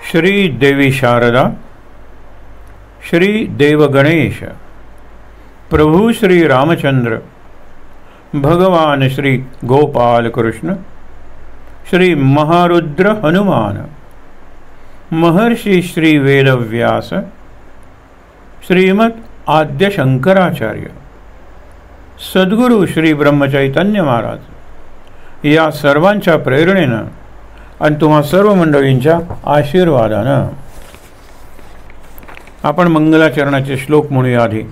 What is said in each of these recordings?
श्री देवी शारदा, श्री देव गणेश, प्रभु श्री रामचंद्र, भगवान श्री गोपाल कृष्ण, श्री महारुद्र हनुमान, महर्षि श्री वेदव्यास, श्रीमद आद्य शंकराचार्य, सद्गुरु श्री ब्रह्मचैतन्य महाराज या सर्वांच्या प्रेरणेनं आणि तुम्हा सर्व मंडळींच्या आशीर्वादानं आपण मंगलाचरणाचे श्लोक म्हणूया. आधी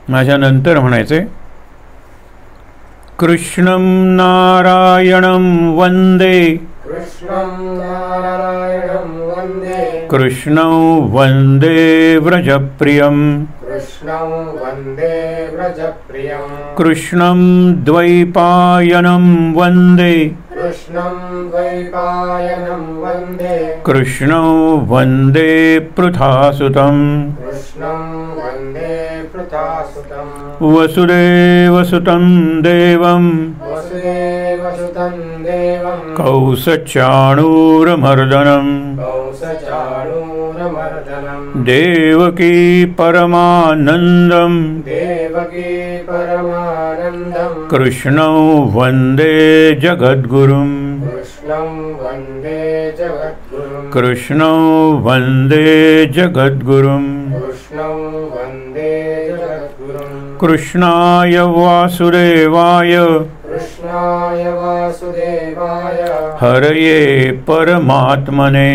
माझ्यानंतर म्हणायचे. कृष्णं नारायणं वंदे, कृष्णं वंदे व्रजप्रियं, कृष्णं द्वैपायनं वंदे, कृष्णं वंदे पृथासुतं, वसुदेवसुतं देवं, कौसचाणूरमर्दनं, देवकी परमानन्दं, कृष्णं वन्दे जगद्गुरुं, कृष्णं वन्दे जगद्गुरुं, कृष्णाय वासुदेवाय, हरये परमात्मने,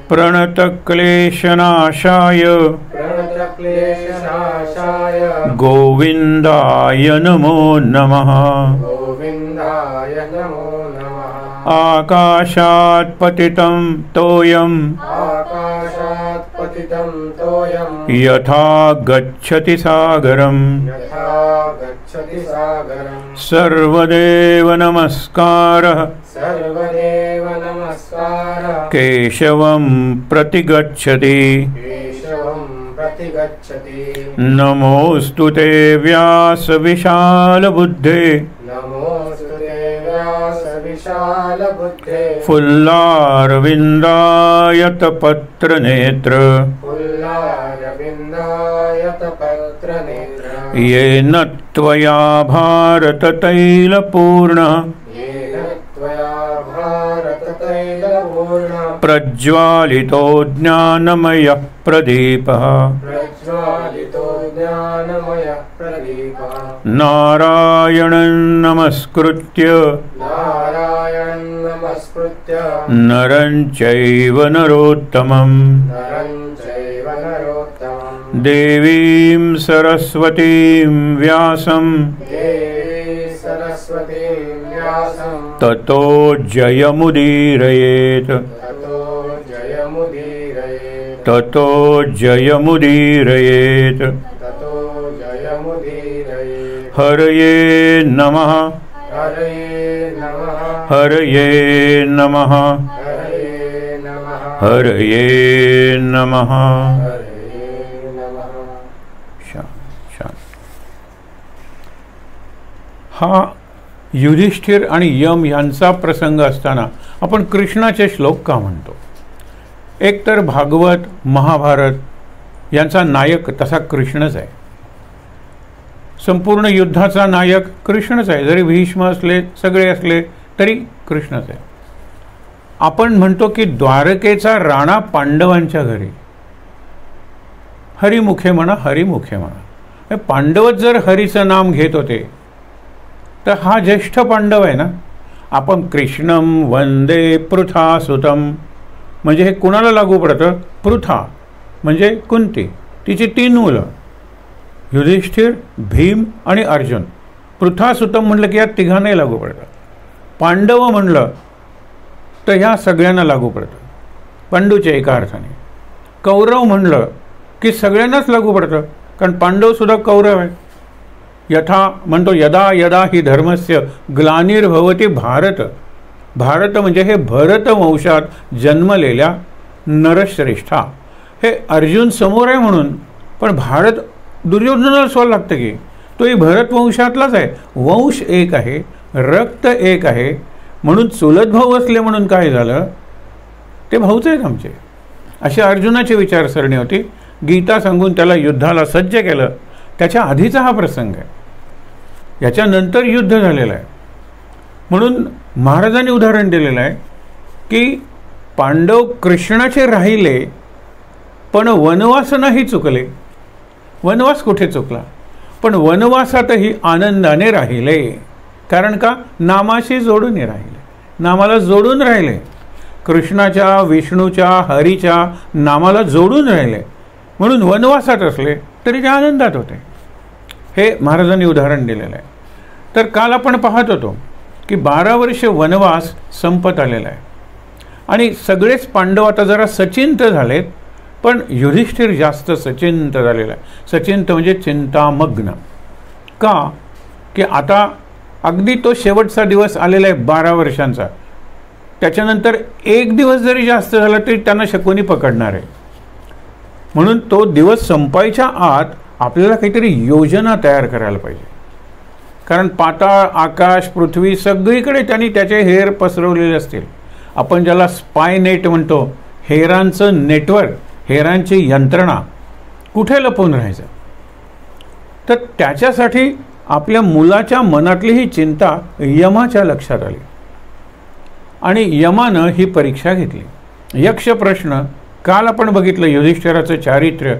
प्रणतक्लेशनाशाय, गोविन्दाय नमो नमः. आकाशात् पतितं तोयं, यथा गच्छति सागरं, सर्वदेव नमस्कारः, केशवं प्रतिगच्छति, नमोऽस्तु ते व्यास विशालबुद्धे, फुल्लारविन्दायतपत्रनेत्र, येन त्वया भारततैलपूर्णः प्रज्वालितो ज्ञानमयः प्रदीपः, नारायणं नमस्कृत्य नरं चैव नरोत्तमं, देवीं सरस्वतीं व्यासं ततो जयमुदीरयेत्, ततो जयमुदीरयेत्. हरये नमः, हरये नमः, हरये नमः. हा युधिष्ठिर आणि यम यांचा प्रसंग असताना आपण कृष्णाचे श्लोक का म्हणतो? एक तर भागवत महाभारत यांचा नायक तसा कृष्णच आहे. संपूर्ण युद्धाचा नायक कृष्णच आहे. जरी भीष्म असले सगळे असले तरी कृष्णच आहे. आपण म्हणतो की द्वारकेचा राणा पांडवांच्या घरी, हरिमुखे म्हणा, हरिमुखे म्हणा. पांडवच जर हरीचं नाम घेत होते तर हा ज्येष्ठ पांडव आहे ना. आपण कृष्णं वंदे पृथासुतं म्हणजे हे कुणाला लागू पडतं? पृथा म्हणजे कुंती, तिची 3 मुलं युधिष्ठिर, भीम आणि अर्जुन. पृथासुतं म्हणलं की या तिघांनाही लागू पडतं. पांडव म्हणलं तर ह्या सगळ्यांना लागू पडतं, पांडूच्या एका अर्थाने. कौरव म्हणलं की सगळ्यांनाच लागू पडतं, कारण पांडवसुद्धा कौरव आहे. यथा म्हणतो यदा यदा ही धर्मस्य ग्लानिर्भवती भारत. भारत म्हणजे हे भरत वंशात जन्मलेल्या नरश्रेष्ठा. हे अर्जुन समोर आहे म्हणून, पण भारत दुर्योधनाला स्वाल लागतं की तोही भरत वंशातलाच आहे. वंश एक आहे, रक्त एक आहे, म्हणून चुलत भाऊ असले म्हणून काय झालं ते भाऊच आहेत आमचे, अशी अर्जुनाची विचारसरणी होती. गीता सांगून त्याला युद्धाला सज्ज केलं. त्याच्या आधीचा हा प्रसंग आहे, याच्यानंतर युद्ध झालेलं आहे. म्हणून महाराजांनी उदाहरण दिलेलं आहे की पांडव कृष्णाचे राहिले पण वनवास नाही चुकले. वनवास कुठे चुकला, पण वनवासातही आनंदाने राहिले. कारण का? नामाशी जोडून राहिले, नामाला जोडून राहिले, कृष्णाच्या, विष्णूच्या, हरीच्या नामाला जोडून राहिले. म्हणून वनवासात असले तरी ते आनंदात होते. हे महाराजांनी उदाहरण दिलेलं आहे. तर काल आपण पाहत होतो की 12 वर्ष वनवास संपत आलेला आहे आणि सगळेच पांडव आता जरा सचिंत झालेत, पण युधिष्ठिर जास्त सचिंत झालेला आहे. सचिंत म्हणजे चिंतामग्न. का? की आता अगदी तो शेवटचा दिवस आलेला आहे 12 वर्षांचा. त्याच्यानंतर एक दिवस जरी जास्त झाला तरी त्यांना शकुनी पकडणार आहे. म्हणून तो दिवस संपायच्या आत आपल्याला काहीतरी योजना तयार करायला पाहिजे. कारण पाताळ, आकाश, पृथ्वी सगळीकडे त्यांनी त्याचे हेर पसरवलेले असतील. आपण ज्याला स्पाय नेट म्हणतो, हेरांचं नेटवर्क, हेरांची यंत्रणा, कुठे लपून राहायचं. तर त्याच्यासाठी आपल्या मुलाच्या मनातली ही चिंता यमाच्या लक्षात आली आणि यमानं ही परीक्षा घेतली. यक्ष प्रश्न काल आपण बघितलं. युधिष्ठिराचं चारित्र्य,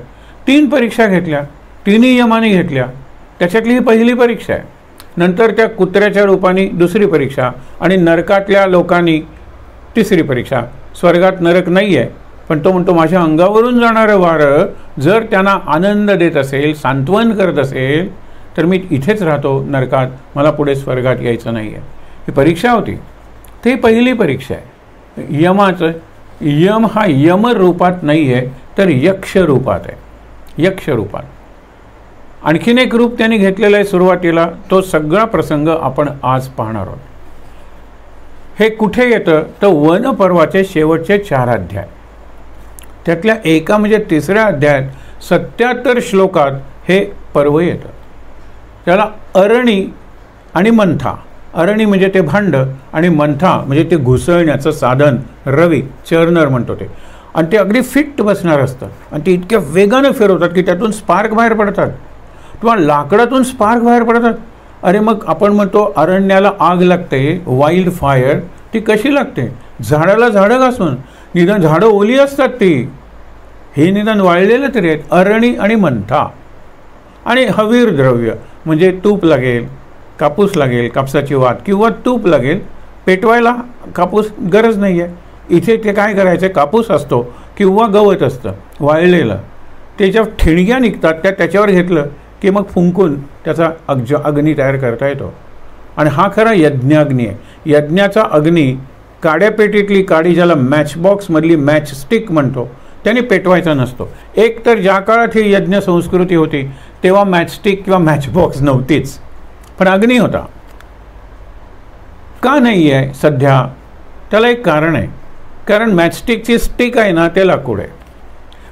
3 परीक्षा घेतल्या, 3ही यमाने घेतल्या. त्याच्यातली ही पहिली परीक्षा आहे. नंतर त्या कुत्र्याच्या रूपाने दुसरी परीक्षा आणि नरकातल्या लोकांनी तिसरी परीक्षा. स्वर्गात नरक नाही आहे, पण तो म्हणतो माझ्या अंगावरून जाणारं वारं जर त्यांना आनंद देत असेल, सांत्वन करत असेल, तर मी इथेच राहतो नरकात, मला पुढे स्वर्गात यायचं नाही आहे. ही परीक्षा होती. ते पहिली परीक्षा आहे यमाचं. यम हा यम रूपात नाही आहे, तर यक्ष रूपात आहे. यक्ष रूपात आणखीन एक रूप त्यांनी घेतलेलं आहे सुरुवातीला. तो सगळा प्रसंग आपण आज पाहणार आहोत. हे कुठे येतं तर वन पर्वाचे शेवटचे 4 अध्याय. त्यातल्या एका म्हणजे 3ऱ्या अध्यायात 77 श्लोकात हे पर्व येतं. त्याला अरणी आणि मंथा. अरणी म्हणजे ते भांड आणि मंथा म्हणजे ते घुसळण्याचं साधन, रवी, चर्नर म्हणतो ते. आणि ते अगदी फिट बसणार असतं आणि ते इतक्या वेगानं फिरवतात की त्यातून स्पार्क बाहेर पडतात किंवा लाकडातून स्पार्क बाहेर पडतात. अरे मग आपण म्हणतो अरण्याला आग लागते, वाईल्ड फायर. ती कशी लागते? झाडाला झाडं घासून. निदान झाडं ओली असतात ती, हे निदान वाळलेलं तरी आहेत. अरणी आणि मंथा. आणि हवीर द्रव्य म्हणजे तूप लागेल, कापूस लागेल, कापसाची वात किंवा तूप लागेल. पेटवायला कापूस गरज नाही आहे. इथे ते काय करायचं, कापूस असतो किंवा गवत असतं वाळलेलं, त्याच्या ठिणग्या निघतात, त्याच्यावर घेतलं की मग फुंकून त्याचा अग्नी तयार करता येतो. आणि हा खरा यज्ञाग्नी आहे. यज्ञाचा अग्नी काड्यापेटीतली काडी, ज्याला मॅचबॉक्समधली मॅच स्टिक म्हणतो, त्याने पेटवायचा नसतो. एक तर ज्या काळात ही यज्ञ संस्कृती होती तेव्हा मॅचस्टिक किंवा मॅचबॉक्स नव्हतीच, पण अग्नी होता. का नाही आहे सध्या? त्याला एक कारण आहे. कारण मॅचस्टिकची स्टिक आहे ना, ते लाकूड आहे,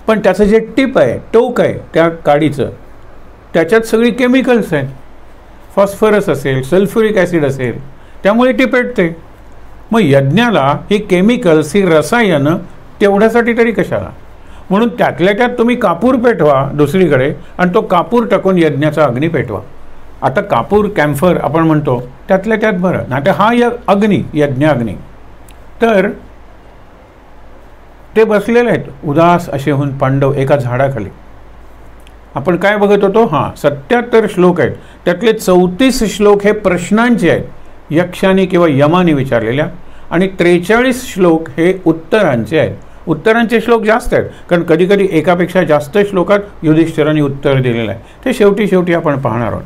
पण त्याचं जे टिप आहे, टोक आहे त्या काडीचं, त्याच्यात सगळी केमिकल्स आहेत. फॉस्फरस असेल, सल्फ्युरिक ॲसिड असेल, त्यामुळे ती पेटते. मग यज्ञाला ही केमिकल्स, ही रसायनं तेवढ्यासाठी तरी कशाला? म्हणून त्यातल्या त्यात तुम्ही कापूर पेटवा दुसरीकडे आणि तो कापूर टाकून यज्ञाचा अग्नी पेटवा. आता कापूर, कॅम्फर आपण म्हणतो, त्यातल्या त्यात बरं. नाहीतर हा अग्नी, यज्ञाग्नी. तर ते बसलेले आहेत उदास असे होऊन पांडव एका झाडाखाली. आपण काय बघत होतो? हां, 77 श्लोक आहेत. त्यातले 34 श्लोक हे प्रश्नांचे आहेत, यक्षाने किंवा यमाने विचारलेल्या, आणि 43 श्लोक हे उत्तरांचे आहेत. उत्तरांचे श्लोक जास्त आहेत, कारण कधी कधी एकापेक्षा जास्त श्लोकात युधिष्ठिराने उत्तर दिलेलं आहे. ते शेवटी आपण पाहणार आहोत.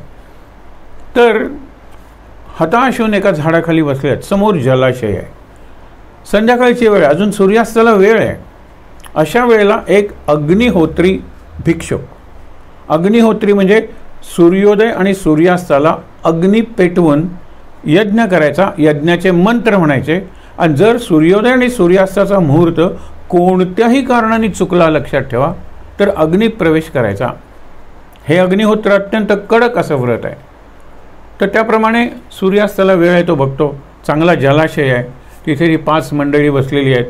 तर हताश होऊन एका झाडाखाली बसले आहेत. समोर जलाशय आहे. संध्याकाळची वेळ, अजून सूर्यास्ताला वेळ आहे. अशा वेळेला एक अग्निहोत्री भिक्षुक, अग्निहोत्री म्हणजे सूर्योदय आणि सूर्यास्ताला अग्नी पेटवून यज्ञ करायचा, यज्ञाचे मंत्र म्हणायचे. आणि जर सूर्योदय आणि सूर्यास्ताचा मुहूर्त कोणत्याही कारणाने चुकला, लक्षात ठेवा, तर अग्नी प्रवेश करायचा. हे अग्निहोत्र अत्यंत कडक असं व्रत आहे. तर त्याप्रमाणे सूर्यास्ताला वेळ आहे तो बघतो. चांगला जलाशय आहे, तिथे ही 5 मंडळी बसलेली आहेत.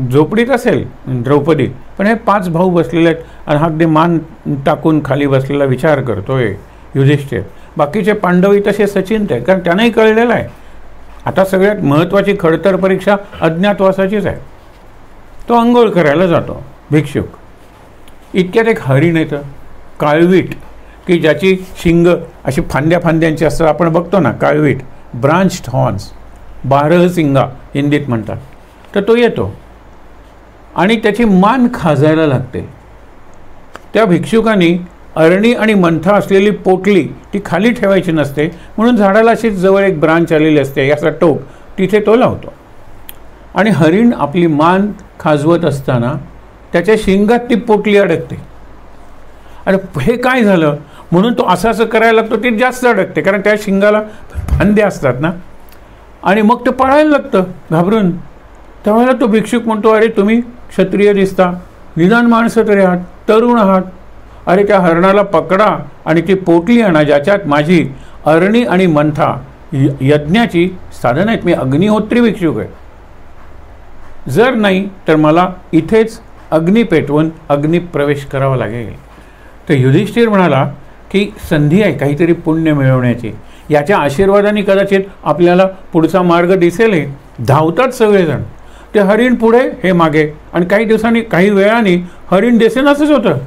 झोपडीत असेल द्रौपदी, पण हे 5 भाऊ बसलेले आहेत आणि अगदी मान टाकून खाली बसलेला विचार करतोय युधिष्ठिर. बाकीचे पांडवही तसे सचिंत आहेत, कारण त्यांनाही कळलेलं आहे आता सगळ्यात महत्त्वाची खडतर परीक्षा अज्ञातवासाचीच आहे. तो अंघोळ करायला जातो भिक्षुक. इतक्यात एक हरिण येतं, काळवीट, की ज्याची शिंग अशी फांद्यांची असतात. आपण बघतो ना काळवीट, ब्रांच्ड हॉर्न्स, 12 शिंगा हिंदीत म्हणतात. तर तो येतो आणि त्याची मान खाजायला लागते. त्या भिक्षुकांनी अरणी आणि मंथा असलेली पोटली ती खाली ठेवायची नसते, म्हणून झाडाला अशीच जवळ एक ब्रांच आलेली असते, याचा टोक, तिथे तो लावतो. आणि हरिण आपली मान खाजवत असताना त्याच्या शिंगात ती पोटली अडकते. आणि हे काय झालं म्हणून तो असं करायला लागतो, ती जास्त अडकते, कारण त्या शिंगाला फांदे असतात ना. आणि मग ते पळायला लागतं घाबरून. त्यावेळेला तो भिक्षुक म्हणतो, अरे तुम्ही क्षत्रिय दिसता, निदान माणसं तरी आहात, तरुण आहात, अरे त्या हरणाला पकडा आणि ती पोटली आणा ज्याच्यात माझी अरणी आणि मंथा यज्ञाची साधनं आहेत. मी अग्निहोत्री भिक्षुक आहे. जर नाही तर मला इथेच अग्नी पेटवून अग्नी प्रवेश करावा लागेल. तर युधिष्ठिर म्हणाला की संधी आहे काहीतरी पुण्य मिळवण्याची, याच्या आशीर्वादाने कदाचित आपल्याला पुढचा मार्ग दिसेल. धावतात सगळेजण, ते हरिण पुढे हे मागे, आणि काही दिवसांनी काही वेळाने हरिण दिसेनासंच होतं,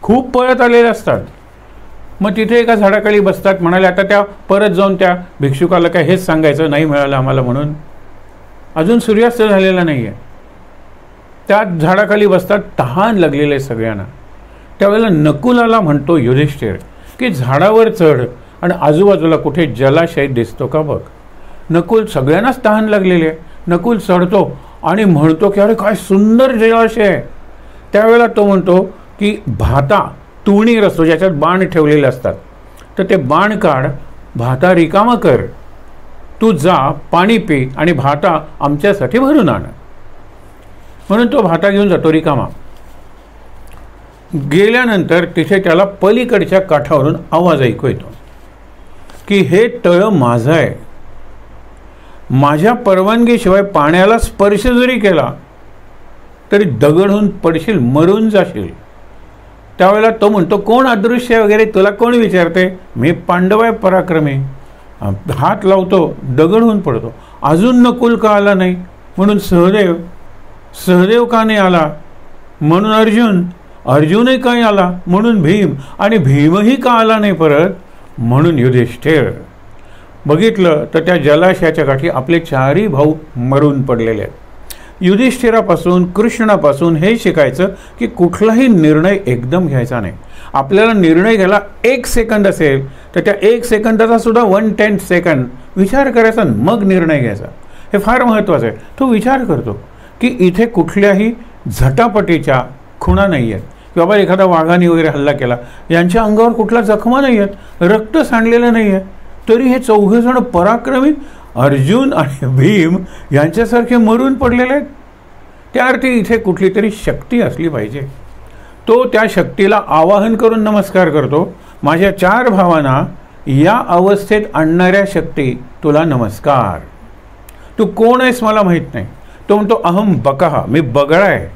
खूप पळत आलेले असतात. मग तिथे एका झाडाखाली बसतात. म्हणाले आता त्या परत जाऊन त्या भिक्षुकाला काय हेच सांगायचं नाही मिळालं आम्हाला म्हणून, अजून सूर्यास्त झालेला नाही आहे. त्या झाडाखाली बसतात, तहान लागलेलं आहे सगळ्यांना. त्यावेळेला नकुलाला म्हणतो युधिष्ठिर की झाडावर चढ आणि आजूबाजूला कुठे जलाशय दिसतो का बघ. नकुल, सगळ्यांनाच तहान लागलेली आहे. नकुल चढतो आणि म्हणतो की अरे काय सुंदर जलाशय आहे. त्यावेळेला तो म्हणतो की भाता तुणीर असतो ज्याच्यात बाण ठेवलेले असतात, तर ते बाण काढ, भाता रिकामा कर, तू जा पाणी पी आणि भाता आमच्यासाठी भरून आण. म्हणून तो भाता घेऊन जातो रिकामा. गेल्यानंतर तिथे त्याला पलीकडच्या काठावरून आवाज ऐकू येतो की हे तळ माझं आहे, माझ्या परवानगीशिवाय पाण्याला स्पर्श जरी केला तरी दगड होऊन पडशील, मरून जाशील. त्यावेळेला तो म्हणतो कोण अदृश्य वगैरे, तुला कोण विचारते, मी पांडव आहे पराक्रमी. हात लावतो, दगड होऊन पडतो. अजून नकुल का आला नाही म्हणून सहदेव का नाही आला म्हणून अर्जुनही का आला म्हणून भीम, आणि भीमही का आला नाही परत म्हणून युधिष्ठिर. बघितलं तर त्या जलाशयाच्या काठी आपले 4ही भाऊ मरून पडलेले आहेत. युधिष्ठिरापासून कृष्णापासून हे शिकायचं की कुठलाही निर्णय एकदम घ्यायचा नाही. आपल्याला निर्णय घ्यायला 1 सेकंद असेल तर त्या 1 सेकंदाचा सुद्धा 1/10 सेकंद विचार करायचा, मग निर्णय घ्यायचा. हे फार महत्त्वाचं आहे. तो विचार करतो की इथे कुठल्याही झटापटीच्या खुणा नाही आहेत, की बाबा एखादा वाघाने वगैरे हल्ला केला, यांच्या अंगावर कुठला जखमा नाही आहेत, रक्त सांडलेलं नाही आहे, तरी हे 4 जण पराक्रमी अर्जुन आणि भीम यांच्यासारखे मरून पडलेले आहेत. त्या अर्थी इथे कुठली तरी शक्ती असली पाहिजे. तो त्या शक्तीला आवाहन करून नमस्कार करतो, माझ्या 4 भावांना या अवस्थेत आणणाऱ्या शक्ती तुला नमस्कार. तू कोण आहेस मला माहीत नाही. तो म्हणतो अहम बकः, मी बगळा आहे.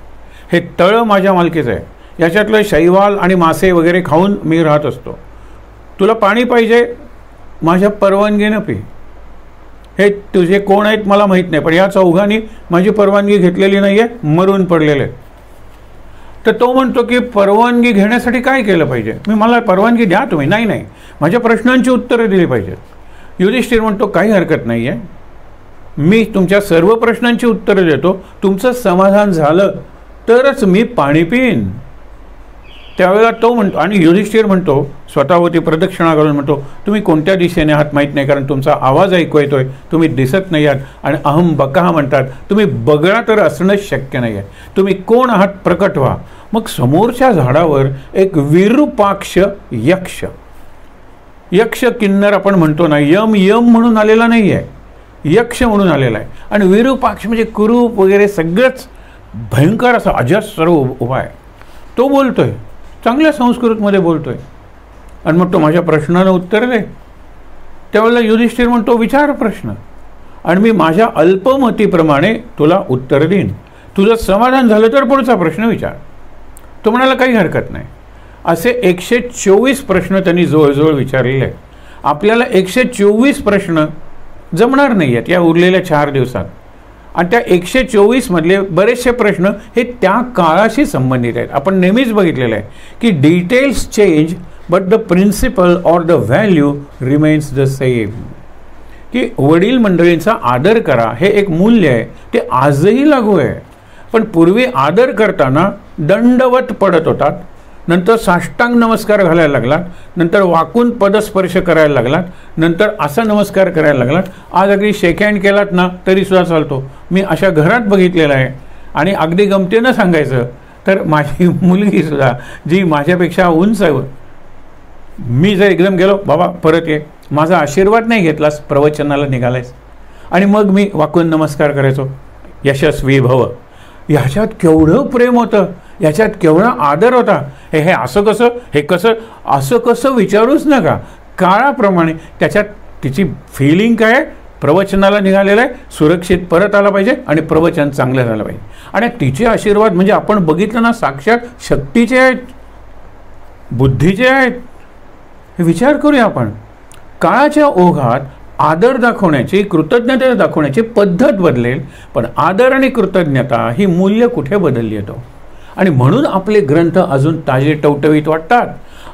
हे तळ माझ्या मालकीचं आहे, याच्यातलं शैवाल आणि मासे वगैरे खाऊन मी राहत असतो. तुला पाणी पाहिजे, माझ्या परवानगीनं पी. हे तुझे कोण आहेत मला माहीत नाही, पण या 4घांनी माझी परवानगी घेतलेली नाही आहे, मरून पडलेले. तर तो म्हणतो की परवानगी घेण्यासाठी काय केलं पाहिजे, मला परवानगी द्या तुम्ही. नाही, माझ्या प्रश्नांची उत्तरं दिली पाहिजेत. युधिष्ठिर म्हणतो काही हरकत नाही आहे, मी तुमच्या सर्व प्रश्नांची उत्तरं देतो, तुमचं समाधान झालं तरच मी पाणी पिईन. त्यावेळेला तो म्हणतो, आणि युधिष्ठिर म्हणतो स्वतःवरती प्रदक्षिणा घालून म्हणतो तुम्ही कोणत्या दिशेने आहात माहीत नाही, कारण तुमचा आवाज ऐकू येतोय, तुम्ही दिसत नाही आहात, आणि अहम बकः म्हणतात, तुम्ही बगळा तर असणंच शक्य नाही आहे, तुम्ही कोण आहात प्रकट व्हा. मग समोरच्या झाडावर एक विरूपाक्ष यक्ष किन्नर आपण म्हणतो ना, यम म्हणून आलेला नाही आहे, यक्ष म्हणून आलेला आहे. आणि विरूपाक्ष म्हणजे कुरूप वगैरे सगळंच भयंकर असं अजस्र उभा आहे. तो बोलतोय, चांगल्या संस्कृतमध्ये बोलतोय, आणि मग तो माझ्या प्रश्नानं उत्तर दे. त्यावेळेला युधिष्ठिर म्हणतो विचार प्रश्न, आणि मी माझ्या अल्पमतीप्रमाणे तुला उत्तर देईन. तुझं समाधान झालं तर पुढचा प्रश्न विचार. तो म्हणाला काही हरकत नाही. असे 124 प्रश्न त्यांनी जवळजवळ विचारलेले आहेत. आपल्याला 124 प्रश्न जमणार नाही आहेत या उरलेल्या 4 दिवसात. आणि त्या 124 मधले बरेचसे प्रश्न हे त्या काळाशी संबंधित आहेत. आपण नेहमीच बघितलेलं आहे की details change but the principle or the value remains the same. की वडील मंडळींचा आदर करा हे एक मूल्य आहे, ते आजही लागू आहे. पण पूर्वी आदर करताना दंडवत पडत होतात, नंतर साष्टांग नमस्कार घालायला लागलात, नंतर वाकून पदस्पर्श करायला लागलात, नंतर असा नमस्कार करायला लागलात. आज अगदी शेक हँड केलात ना तरीसुद्धा चालतो. मी अशा घरात बघितलेलं आहे. आणि अगदी गमतीनं सांगायचं तर माझी मुलगीसुद्धा जी माझ्यापेक्षा उंच आहे, मी जर एकदम गेलो बाबा परत ये, माझा आशीर्वाद नाही घेतलास, प्रवचनाला निघालायस, आणि मग मी वाकून नमस्कार करायचो, यशस्वी भव. ह्याच्यात केवढं प्रेम होतं, याच्यात केवढा आदर होता. हे असं कसं, हे कसं, असं कसं विचारूच नका. काळाप्रमाणे त्याच्यात तिची फिलिंग काय, प्रवचनाला निघालेलं आहे, सुरक्षित परत आला पाहिजे आणि प्रवचन चांगलं झालं पाहिजे. आणि तिचे आशीर्वाद म्हणजे आपण बघितलं ना, साक्षात शक्तीचे आहेत, बुद्धीचे आहेत. हे विचार करूया आपण. काळाच्या ओघात आदर दाखवण्याची, कृतज्ञता दाखवण्याची पद्धत बदलेल, पण आदर आणि कृतज्ञता ही मूल्य कुठे बदलली येतो. आणि म्हणून आपले ग्रंथ अजून ताजे टवटवीत वाटतात.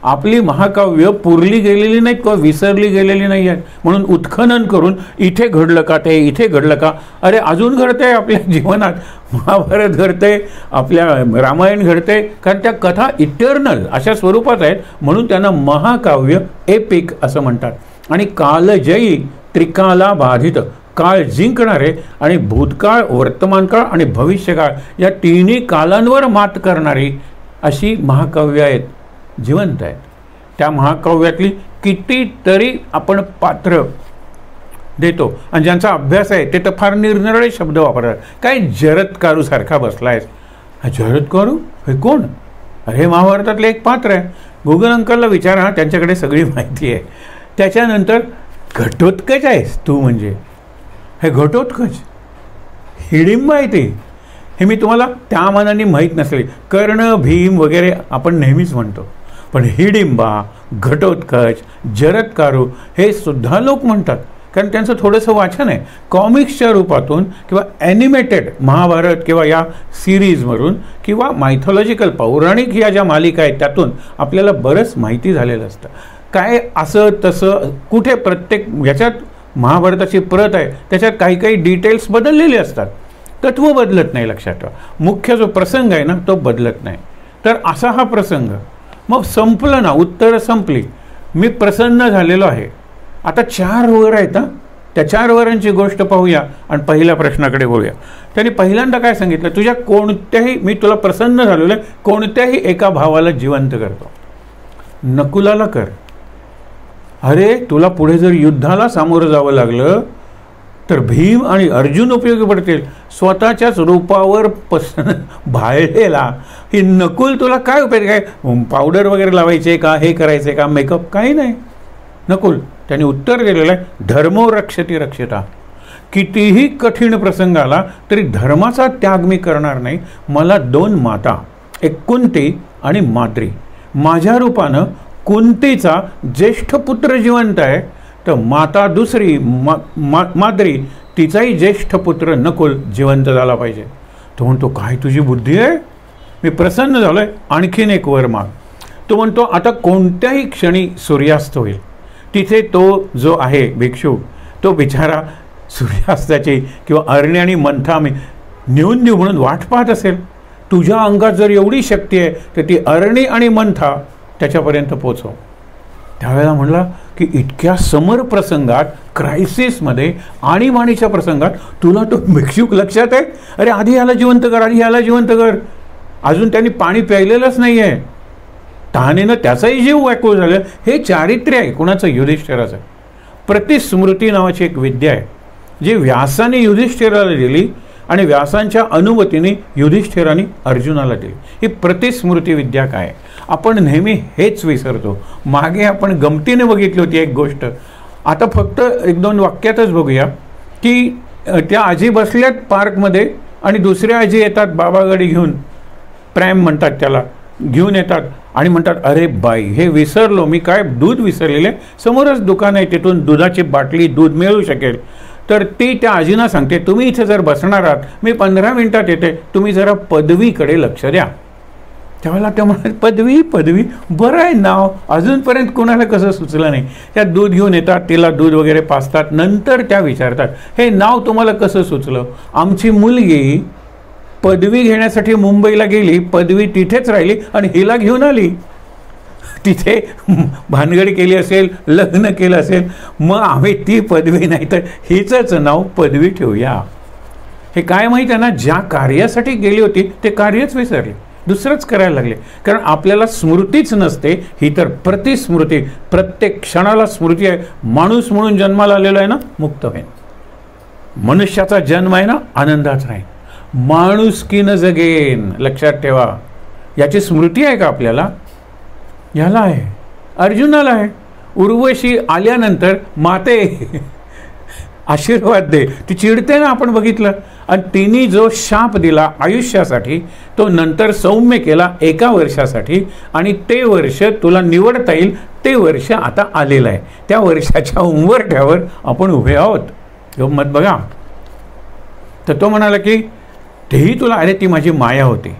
आपली महाकाव्य पुरली गेलेली नाहीत किंवा विसरली गेलेली नाही आहेत. म्हणून उत्खनन करून इथे घडलं का, ते इथे घडलं का, अरे अजून घडतंय आपल्या जीवनात. महाभारत घडतंय, आपल्या रामायण घडतंय, कारण त्या कथा इटर्नल अशा स्वरूपात आहेत. म्हणून त्यांना महाकाव्य, एपिक असं म्हणतात. आणि कालजयी, त्रिकाला बाधित, काळ जिंकणारे आणि भूतकाळ, वर्तमानकाळ आणि भविष्यकाळ या तिन्ही कालांवर मात करणारी अशी महाकाव्य आहेत, जिवंत आहेत. त्या महाकाव्यातली कितीतरी आपण पात्र देतो आणि ज्यांचा अभ्यास आहे ते तर फार निरनिराळे शब्द वापरतात. काय जरत्कारू सारखा बसलायस, हा जरत्कारू हे कोण? अरे महाभारतातलं एक पात्र आहे. गुगल अंकलला विचारा, त्यांच्याकडे सगळी माहिती आहे. त्याच्यानंतर घटोत्कच आहेस तू, म्हणजे हे घटोत्कच, हिडिंब आहे ते. हे मी तुम्हाला त्या मानाने माहीत नसले. कर्ण, भीम वगैरे आपण नेहमीच म्हणतो, पण हिडिंबा, घटोत्कच, जरत्कारू हे सुद्धा लोक म्हणतात, कारण त्यांचं थोडंसं वाचन आहे. कॉमिक्सच्या रूपातून किंवा ॲनिमेटेड महाभारत किंवा या सिरीजमधून किंवा मायथॉलॉजिकल पौराणिक या ज्या मालिका आहेत त्यातून आपल्याला बरंच माहिती झालेलं असतं. काय असं तसं कुठे प्रत्येक याच्यात महाभारताची प्रत आहे, त्याच्यात काही काही डिटेल्स बदललेले असतात. तत्व बदलत नाही, लक्षात ठेवा. मुख्य जो प्रसंग आहे ना तो बदलत नाही. तर असा हा प्रसंग मग संपलं ना, उत्तरं संपली, मी प्रसन्न झालेलो आहे. आता 4 वर आहेत ना, त्या 4 वरांची गोष्ट पाहूया आणि पहिल्या प्रश्नाकडे वळूया. त्यांनी पहिल्यांदा काय सांगितलं, तुझ्या कोणत्याही, मी तुला प्रसन्न झालेलो आहे, कोणत्याही एका भावाला जिवंत करतो. नकुलाला कर. अरे तुला पुढे जर युद्धाला सामोरं जावं लागलं तर भीम आणि अर्जुन उपयोगी पडतील. स्वतःच्याच रूपावर भाळलेला ही नकुल तुला काय उपयोग, काय पावडर वगैरे लावायचे का, हे करायचे का, मेकअप, काही नाही. नकुल त्यांनी उत्तर दिलेलं आहे, धर्मो रक्षती रक्षिता. कितीही कठीण प्रसंग आला तरी धर्माचा त्याग मी करणार नाही. मला 2 माता, एक कुंती आणि माद्री. माझ्या रूपानं कुंतीचा ज्येष्ठ पुत्र जिवंत आहे, तर माता दुसरी माद्री, तिचाही ज्येष्ठ पुत्र नकुल जिवंत झाला पाहिजे. तो म्हणतो, काय तुझी बुद्धी आहे, मी प्रसन्न झालो आहे, आणखीन एक वर माग. तो म्हणतो, आता कोणत्याही क्षणी सूर्यास्त होईल. तिथे तो जो आहे भिक्षू, तो बिचारा सूर्यास्ताची किंवा अरणी आणि मंथा मी नेऊन देऊ म्हणून वाट पाहत असेल. तुझ्या अंगात जर एवढी शक्ती आहे तर ती अरणी आणि मंथा त्याच्यापर्यंत पोचव. त्यावेळेला म्हणला की इतक्या समर प्रसंगात, क्रायसिसमध्ये, आणीबाणीच्या प्रसंगात तुला तो भिक्षुक लक्षात आहे. अरे आधी याला जिवंत कर, आधी याला जिवंत कर. अजून त्यांनी पाणी प्यायलेलंच नाही आहे, तहानेनं त्याचाही जीव व्याकुळ झालं. हे चारित्र्य आहे कुणाचं, युधिष्ठिराचं. प्रतिस्मृती नावाची एक विद्या आहे जी व्यासाने युधिष्ठिराला दिली आणि व्यासांच्या अनुमतीने युधिष्ठिराने अर्जुनाला दिली. ही प्रतिस्मृती विद्या काय, आपण नेहमी हेच विसरतो. मागे आपण गमतीने बघितली होती एक गोष्ट, आता फक्त 1-2 वाक्यातच बघूया की त्या आजी बसल्यात पार्कमध्ये आणि दुसऱ्या आजी येतात बाबागडी घेऊन, प्रॅम म्हणतात त्याला, घेऊन येतात आणि म्हणतात अरे बाई हे विसरलो मी, काय दूध विसरलेले, समोरच दुकान आहे तिथून दुधाची बाटली दूध मिळू शकेल. तर ती त्या आजींना सांगते तुम्ही इथे जर बसणार आहात मी 15 मिनिटात येते, तुम्ही जरा पदवीकडे लक्ष द्या. त्यावेळेला त्या म्हणतात पदवी पदवी बरं आहे नाव, अजूनपर्यंत कुणाला कसं सुचलं नाही. त्या दूध घेऊन येतात, तिला दूध वगैरे पाजतात, नंतर त्या विचारतात हे नाव तुम्हाला कसं सुचलं. आमची मुलगी पदवी घेण्यासाठी मुंबईला गेली, पदवी तिथेच राहिली आणि हिला घेऊन आली, तिथे भानगड केली असेल, लग्न केलं असेल, मग आम्ही ती पदवी नाही तर हिचंच नाव पदवी ठेवूया. हे काय माहीत आहे ना, ज्या कार्यासाठी गेली होती ते कार्यच विसरले, दुसरंच करायला लागले. कारण आपल्याला स्मृतीच नसते, ही तर प्रतिस्मृती, प्रत्येक क्षणाला स्मृती आहे. माणूस म्हणून जन्माला आलेलो आहे ना, मुक्त होईल. मनुष्याचा जन्म आहे ना, आनंदाचा आहे, माणुसकीनं जगेन, लक्षात ठेवा. याची स्मृती आहे का आपल्याला? याला आहे, अर्जुनाला आहे. उर्वशी आल्यानंतर माते आशीर्वाद दे, ती चिडते ना, आपण बघितलं. आणि तिने जो शाप दिला आयुष्यासाठी तो नंतर सौम्य केला 1 वर्षासाठी, आणि ते वर्ष तुला निवडता येईल ते वर्ष आता आलेलं आहे. त्या वर्षाच्या उंबरठ्यावर आपण उभे आहोत. गंमत बघा. तर तो म्हणाला की तेही तुला, अरे ती माझी माया होती,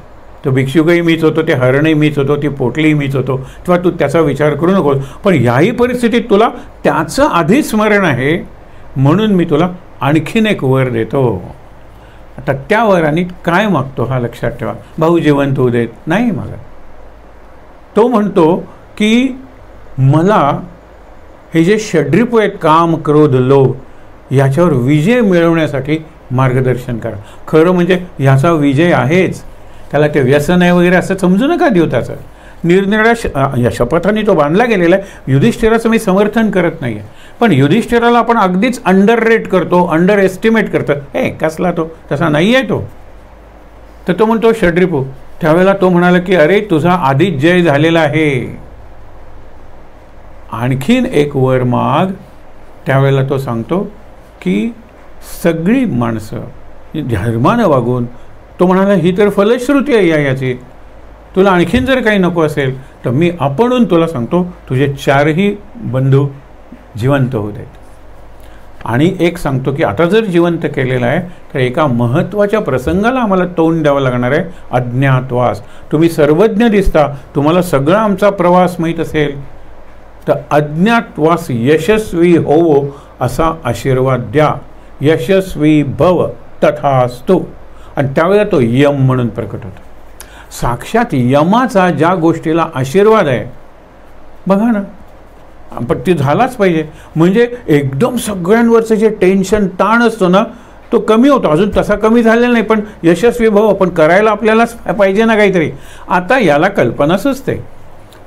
तो भिक्षुकही मीच होतो, ते हरणही मीच होतो, ती पोटलीही मीच होतो, तेव्हा तू त्याचा विचार करू नको. पण ह्याही परिस्थितीत तुला त्याचं आधी स्मरण आहे म्हणून मी तुला आणखीन एक वर देतो. आता त्या वराने काय मागतो हा लक्षात ठेवा. भाऊ जिवंत होऊ देत नाही मागत. तो म्हणतो की मला हे जे षड्रिपू आहेत, काम क्रोध लोभ, याच्यावर विजय मिळवण्यासाठी मार्गदर्शन करा. खरं म्हणजे ह्याचा विजय आहेच, त्याला ते व्यसन आहे वगैरे असं समजू नका देऊ. त्याचं निरनिराळ्या शपथाने तो बांधला गेलेला आहे. युधिष्ठिराचं मी समर्थन करत नाही आहे, पण युधिष्ठिराला आपण अगदीच अंडर रेट करतो, अंडर एस्टिमेट करतो. हे कसला तो, तसा नाही आहे तो. तर तो म्हणतो षड्रिपू. त्यावेळेला तो म्हणाला की अरे तुझा आधीच जय झालेला आहे, आणखीन एक वर माग. त्यावेळेला तो सांगतो की सगळी माणसं धर्मानं वागून, तो म्हणाला ही तर फलश्रुती आहे याची, तुला आणखीन जर काही नको असेल तर मी आपणहून तुला सांगतो तुझे 4ही बंधू जिवंत होऊ देत. आणि एक सांगतो की आता जर जिवंत केलेलं आहे तर एका महत्त्वाच्या प्रसंगाला आम्हाला तोंड द्यावं लागणार आहे, अज्ञातवास. तुम्ही सर्वज्ञ दिसता, तुम्हाला सगळा आमचा प्रवास माहीत असेल, तर अज्ञातवास यशस्वी होवो असा आशीर्वाद द्या. यशस्वी भव तथास्तु. आणि त्यावेळेला तो यम म्हणून प्रकट होतो. साक्षात यमाचा ज्या गोष्टीला आशीर्वाद आहे बघा ना, पण ते झालाच पाहिजे. म्हणजे एकदम सगळ्यांवरचं जे टेन्शन ताण असतो ना तो कमी होतो. अजून तसा कमी झालेला नाही, पण यशस्वी भाव पण करायला आपल्यालाच पाहिजे ना काहीतरी. आता याला कल्पना सुचते,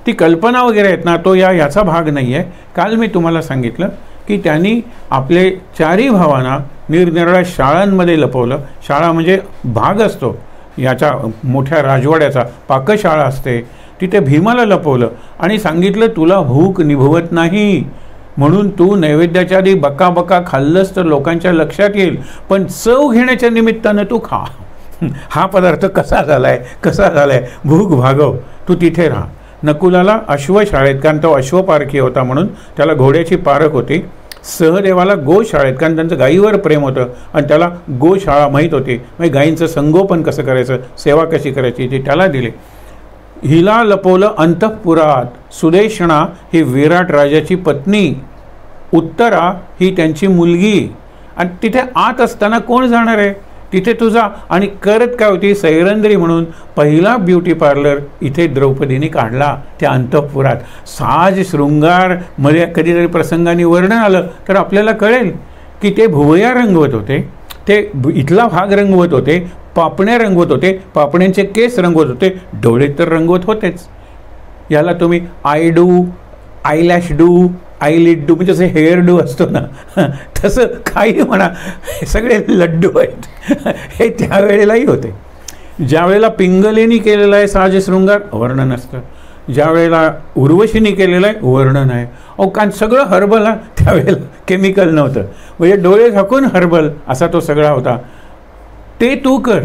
ती कल्पना वगैरे आहेत ना, तो याचा भाग नाही आहे. काल मी तुम्हाला सांगितलं की त्यांनी आपले 4ही भावांना निरनिराळ्या शाळांमध्ये लपवलं. शाळा म्हणजे भाग असतो याच्या मोठ्या राजवाड्याचा, पाकशाळा असते, तिथे भीमाला लपवलं आणि सांगितलं तुला भूक निभवत नाही म्हणून तू नैवेद्याच्या आधी बका बका खाल्लंस तर लोकांच्या लक्षात येईल, पण चव घेण्याच्या निमित्तानं तू खा. हा पदार्थ कसा झालाय कसा झालाय, भूक भागव, तू तिथे राहा. नकुलाला अश्वशाळेत, कारण तो अश्वपारखी होता म्हणून त्याला घोड्याची पारख होती. सहदेवाला गोशाळेत, कारण त्यांचं गायीवर प्रेम होतं आणि त्याला गोशाळा माहीत होती, म्हणजे गायींचं संगोपन कसं करायचं, सेवा कशी करायची ती त्याला दिली. हिला लपवलं अंतःपुरात. सुदेशणा ही विराट राजाची पत्नी, उत्तरा ही त्यांची मुलगी. आणि तिथे आत असताना कोण जाणार आहे तिथे तुझा. आणि करत काय होती, सैरंद्री म्हणून पहिला ब्युटी पार्लर इथे द्रौपदीने काढला त्या अंतःपुरात. साज शृंगार मध्ये कधीतरी प्रसंगाने वर्णन आलं तर आपल्याला कळेल की ते भुवया रंगवत होते, ते इथला भाग रंगवत होते, पापण्या रंगवत होते, पापण्यांचे केस रंगवत होते, डोळे तर रंगवत होतेच. याला तुम्ही eye do, eyelash do, eyelid do, म्हणजे जसं हेअर डू असतो ना तसं काही म्हणा, हे सगळे लड्डू आहेत. हे त्यावेळेलाही होते. ज्यावेळेला पिंगलेनी केलेलं आहे साजशृंगार वर्णन असतं, ज्यावेळेला उर्वशीने केलेलं आहे वर्णन आहे. कारण सगळं हर्बल, त्यावेळेला केमिकल नव्हतं, म्हणजे डोळे झाकून हर्बल असा तो सगळा होता. ते तू कर.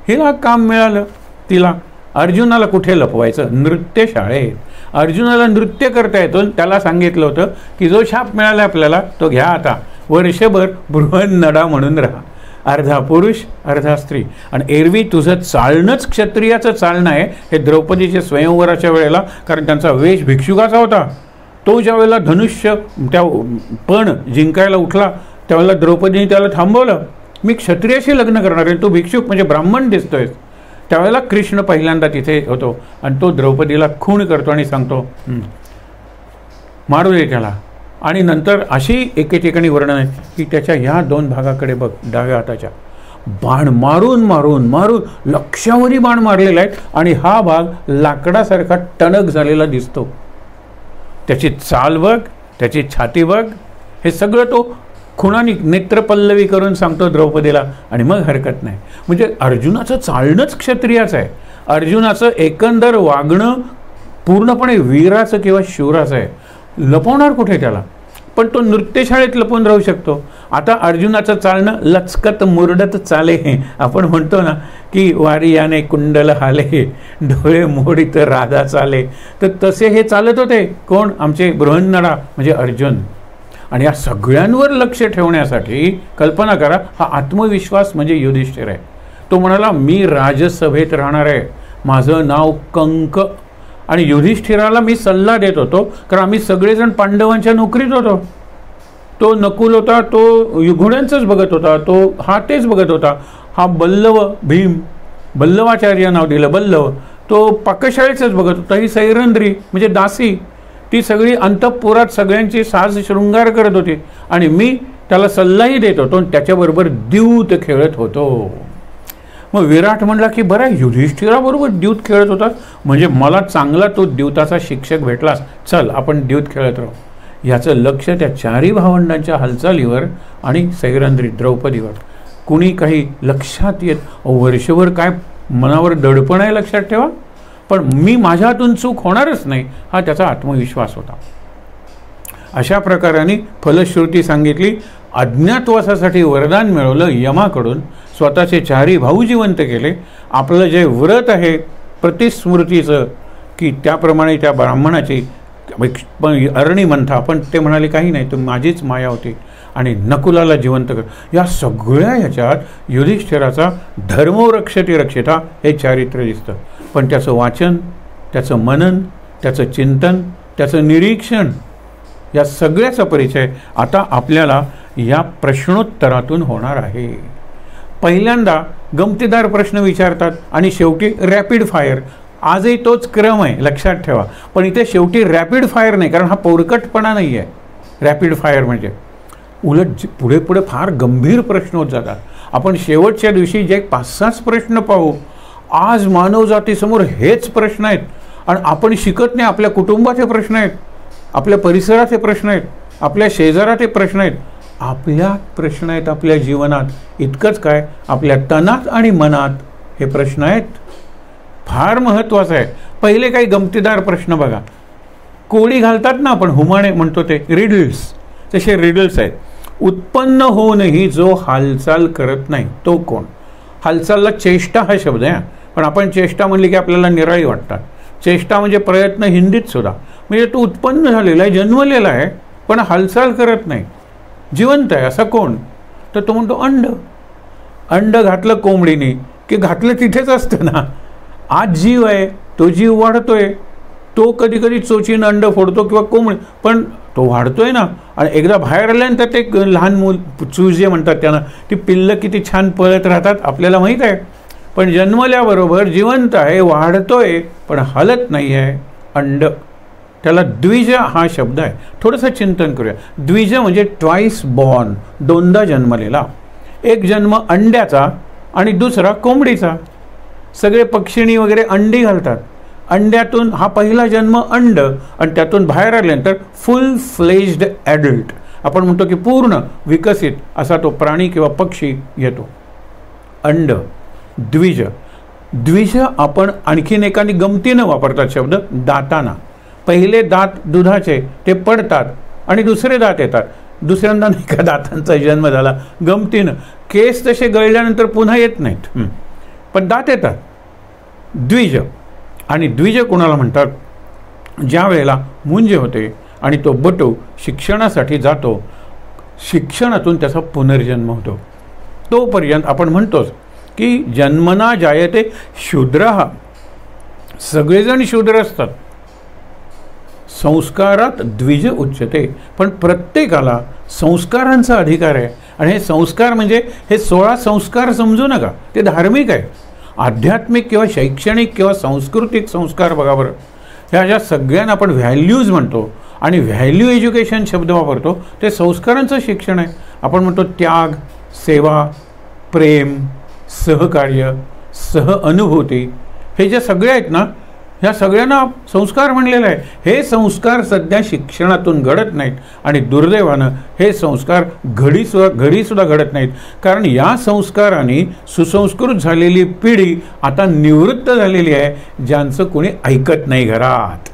हिला काम मिळालं. तिला अर्जुनाला कुठे लपवायचं? नृत्य शाळेत. अर्जुनाला नृत्य करता येतो. त्याला सांगितलं होतं की जो शाप मिळाला आपल्याला तो घ्या, आता वर्षभर बृहन्नडा म्हणून राहा, अर्धा पुरुष अर्धा स्त्री. आणि एरवी तुझं चालणंच क्षत्रियाचं चालणं आहे. हे द्रौपदीच्या स्वयंवराच्या वेळेला, कारण त्यांचा वेश भिक्षुकाचा होता. तो ज्या वेळेला धनुष्य त्या पण जिंकायला उठला त्यावेळेला द्रौपदीने त्याला थांबवलं. मी क्षत्रियाशी लग्न करणार आहे, तू भिक्षुक म्हणजे ब्राह्मण दिसतोय. त्यावेळेला कृष्ण पहिल्यांदा तिथे होतो आणि तो द्रौपदीला खून करतो आणि सांगतो मारू दे त्याला. आणि नंतर अशी एके ठिकाणी वर्णन आहे की त्याच्या ह्या 2 भागाकडे बघ, डाव्या हाताच्या, बाण मारून मारून मारून लक्षावरी बाण मारलेला आहे आणि हा भाग लाकडासारखा टणक झालेला दिसतो. त्याची चाल बघ, त्याची छाती बघ, हे सगळं तो खुणाने नेत्रपल्लवी करून सांगतो द्रौपदीला. आणि मग हरकत नाही. म्हणजे अर्जुनाचं चालणंच क्षत्रियाचं आहे. अर्जुनाचं एकंदर वागणं पूर्णपणे वीराचं किंवा शूराचं आहे. लपवणार कुठे त्याला? पण तो नृत्यशाळेत लपून राहू शकतो. आता अर्जुनाचं चालणं लचकत मुरडत चाले. आपण म्हणतो ना की वारी याने कुंडल हाले, डोळे मोडीत राधा चाले. तर तसे हे चालत होते. कोण? आमचे बृहन्नडा म्हणजे अर्जुन. आणि या सगळ्यांवर लक्ष ठेवण्यासाठी कल्पना करा, हा आत्मविश्वास म्हणजे युधिष्ठिर आहे. तो म्हणाला मी राजसभेत राहणार आहे, माझं नाव कंक. आणि युधिष्ठिराला मी सल्ला देत होतो कारण आम्ही सगळेजण पांडवांच्या नोकरीत होतो. तो नकुल होता, तो घोड्यांचंच बघत होता, तो हा तेच बघत होता. हा बल्लव भीम, बल्लवाचार्य नाव दिलं बल्लव, तो पाकशाळेचंच बघत होता. ही सैरंद्री म्हणजे दासी, ती सगळी अंतःपुरात सगळ्यांची साज शृंगार करत होती आणि मी त्याला सल्लाही देत होतो आणि त्याच्याबरोबर द्यूत खेळत होतो. मग विराट म्हणला की बरं युधिष्ठिराबरोबर द्यूत खेळत होता म्हणजे मला चांगला तो द्यूताचा शिक्षक भेटलास, चल आपण द्यूत खेळत राहू. याचं लक्ष त्या 4ही भावंडांच्या हालचालीवर आणि सैरंद्री द्रौपदीवर कुणी काही लक्षात येत. वर्षभर काय मनावर दडपण आहे लक्षात ठेवा, पण मी माझ्या हातून चूक होणारच नाही हा त्याचा आत्मविश्वास होता. अशा प्रकाराने फलश्रुती सांगितली. अज्ञातवासासाठी वरदान मिळवलं यमाकडून, स्वतःचे 4ही भाऊ जिवंत केले. आपलं जे व्रत आहे प्रतिस्मृतीचं की त्याप्रमाणे त्या ब्राह्मणाची अरणी मंथा, पण ते म्हणाले काही नाही, तर माझीच माया होती आणि नकुलाला जिवंत कर. या सगळ्या ह्याच्यात युधिष्ठिराचा धर्मो रक्षति रक्षिता हे चारित्र्य दिसतं. पण त्याचं वाचन, त्याचं मनन, त्याचं चिंतन, त्याचं निरीक्षण, या सगळ्याचा परिचय आता आपल्याला या प्रश्नोत्तरातून होणार आहे. पहिल्यांदा गमतीदार प्रश्न विचारतात आणि शेवटी रॅपिड फायर. आजही तोच क्रम आहे लक्षात ठेवा. पण इथे शेवटी रॅपिड फायर नाही, कारण हा पोरकटपणा नाही आहे. रॅपिड फायर म्हणजे उलट पुढे पुढे फार गंभीर प्रश्न होत जातात. आपण शेवटच्या दिवशी जे 5-6 प्रश्न पाहू, आज मानवजातीसमोर हेच प्रश्न आहेत आणि आपण शिकत नाही. आपल्या कुटुंबाचे प्रश्न आहेत, आपल्या परिसराचे प्रश्न आहेत, आपल्या शेजाराचे प्रश्न आहेत, आपल्या प्रश्न आहेत आपल्या जीवनात. इतकंच काय, आपल्या तनात आणि मनात हे प्रश्न आहेत. फार महत्त्वाचं आहे. पहिले काही गमतीदार प्रश्न बघा. कोडी घालतात ना आपण, हुमाणे म्हणतो ते रिडल्स, तसे रिडल्स आहेत. उत्पन्न होऊनही जो हालचाल करत नाही तो कोण? हालचालला चेष्टा हा शब्द आहे, पण आपण चेष्टा म्हणली की आपल्याला निराळी वाटतात. चेष्टा म्हणजे प्रयत्न हिंदीत सुद्धा. म्हणजे तो उत्पन्न झालेला आहे, जन्मलेला आहे, पण हालचाल करत नाही, जिवंत आहे, असा कोण? तर तो म्हणतो अंड. अंड घातलं कोंबडीने की घातलं तिथेच असतं ना. आज जीव आहे, तो जीव वाढतोय, तो कधी कधी चोचीनं अंड फोडतो किंवा कोंबडी, पण तो वाढतोय ना. आणि एकदा बाहेर आल्यानंतर ते लहान मूल चूज जे म्हणतात त्यांना, ती पिल्लं किती छान पळत राहतात आपल्याला माहीत आहे. पण जन्मल्याबरोबर जिवंत आहे, वाढतोय, पण हलत नाही आहे, अंड. त्याला द्विज हा शब्द आहे. थोडंसं चिंतन करूया. द्विज म्हणजे ट्वाइस बॉर्न, दोनदा जन्मलेला. एक जन्म अंड्याचा आणि दुसरा कोंबडीचा. सगळे पक्षिणी वगैरे अंडी घालतात. अंड्यातून हा पहिला जन्म अंड आणि त्यातून बाहेर आल्यानंतर फुल फ्लेज्ड ॲडल्ट, आपण म्हणतो की पूर्ण विकसित असा तो प्राणी किंवा पक्षी येतो. अंड, द्विज. द्विज आपण आणखीन एकाने गमतीनं वापरतात शब्द, दाताना. पहिले दात दुधाचे ते पडतात आणि दुसरे दात येतात. दुसऱ्यांदा एका दातांचा जन्म झाला गमतीनं. केस तसे गळल्यानंतर पुन्हा येत नाहीत, पण दात येतात. द्विज. आणि द्विज कोणाला म्हणतात? ज्या वेळेला मुंज होते आणि तो बटू शिक्षणासाठी जातो, शिक्षणातून त्याचा पुनर्जन्म होतो. तोपर्यंत आपण म्हणतोच की जन्मना जायते शूद्रः, सगळेजण शूद्र असतात. संस्कारात द्विज उच्यते, पण प्रत्येकाला संस्कारांचा अधिकार आहे. आणि हे संस्कार म्हणजे हे 16 संस्कार समजू नका, ते धार्मिक आहे. आध्यात्मिक किंवा शैक्षणिक किंवा सांस्कृतिक संस्कार बघा बरं, ह्या ज्या सगळ्यांना आपण व्हॅल्यूज म्हणतो आणि व्हॅल्यू एज्युकेशन शब्द वापरतो, ते संस्कारांचं शिक्षण आहे. आपण म्हणतो त्याग, सेवा, प्रेम, सहकार्य, सहअनुभूती, हे जे सगळे आहेत ना, ह्या सगळ्यांना संस्कार म्हणलेलं आहे. हे संस्कार सध्या शिक्षणातून घडत नाहीत आणि दुर्दैवानं हे संस्कार घडीसुद्धा घडत नाहीत. कारण या संस्काराने सुसंस्कृत झालेली पिढी आता निवृत्त झालेली आहे, ज्यांचं कोणी ऐकत नाही घरात.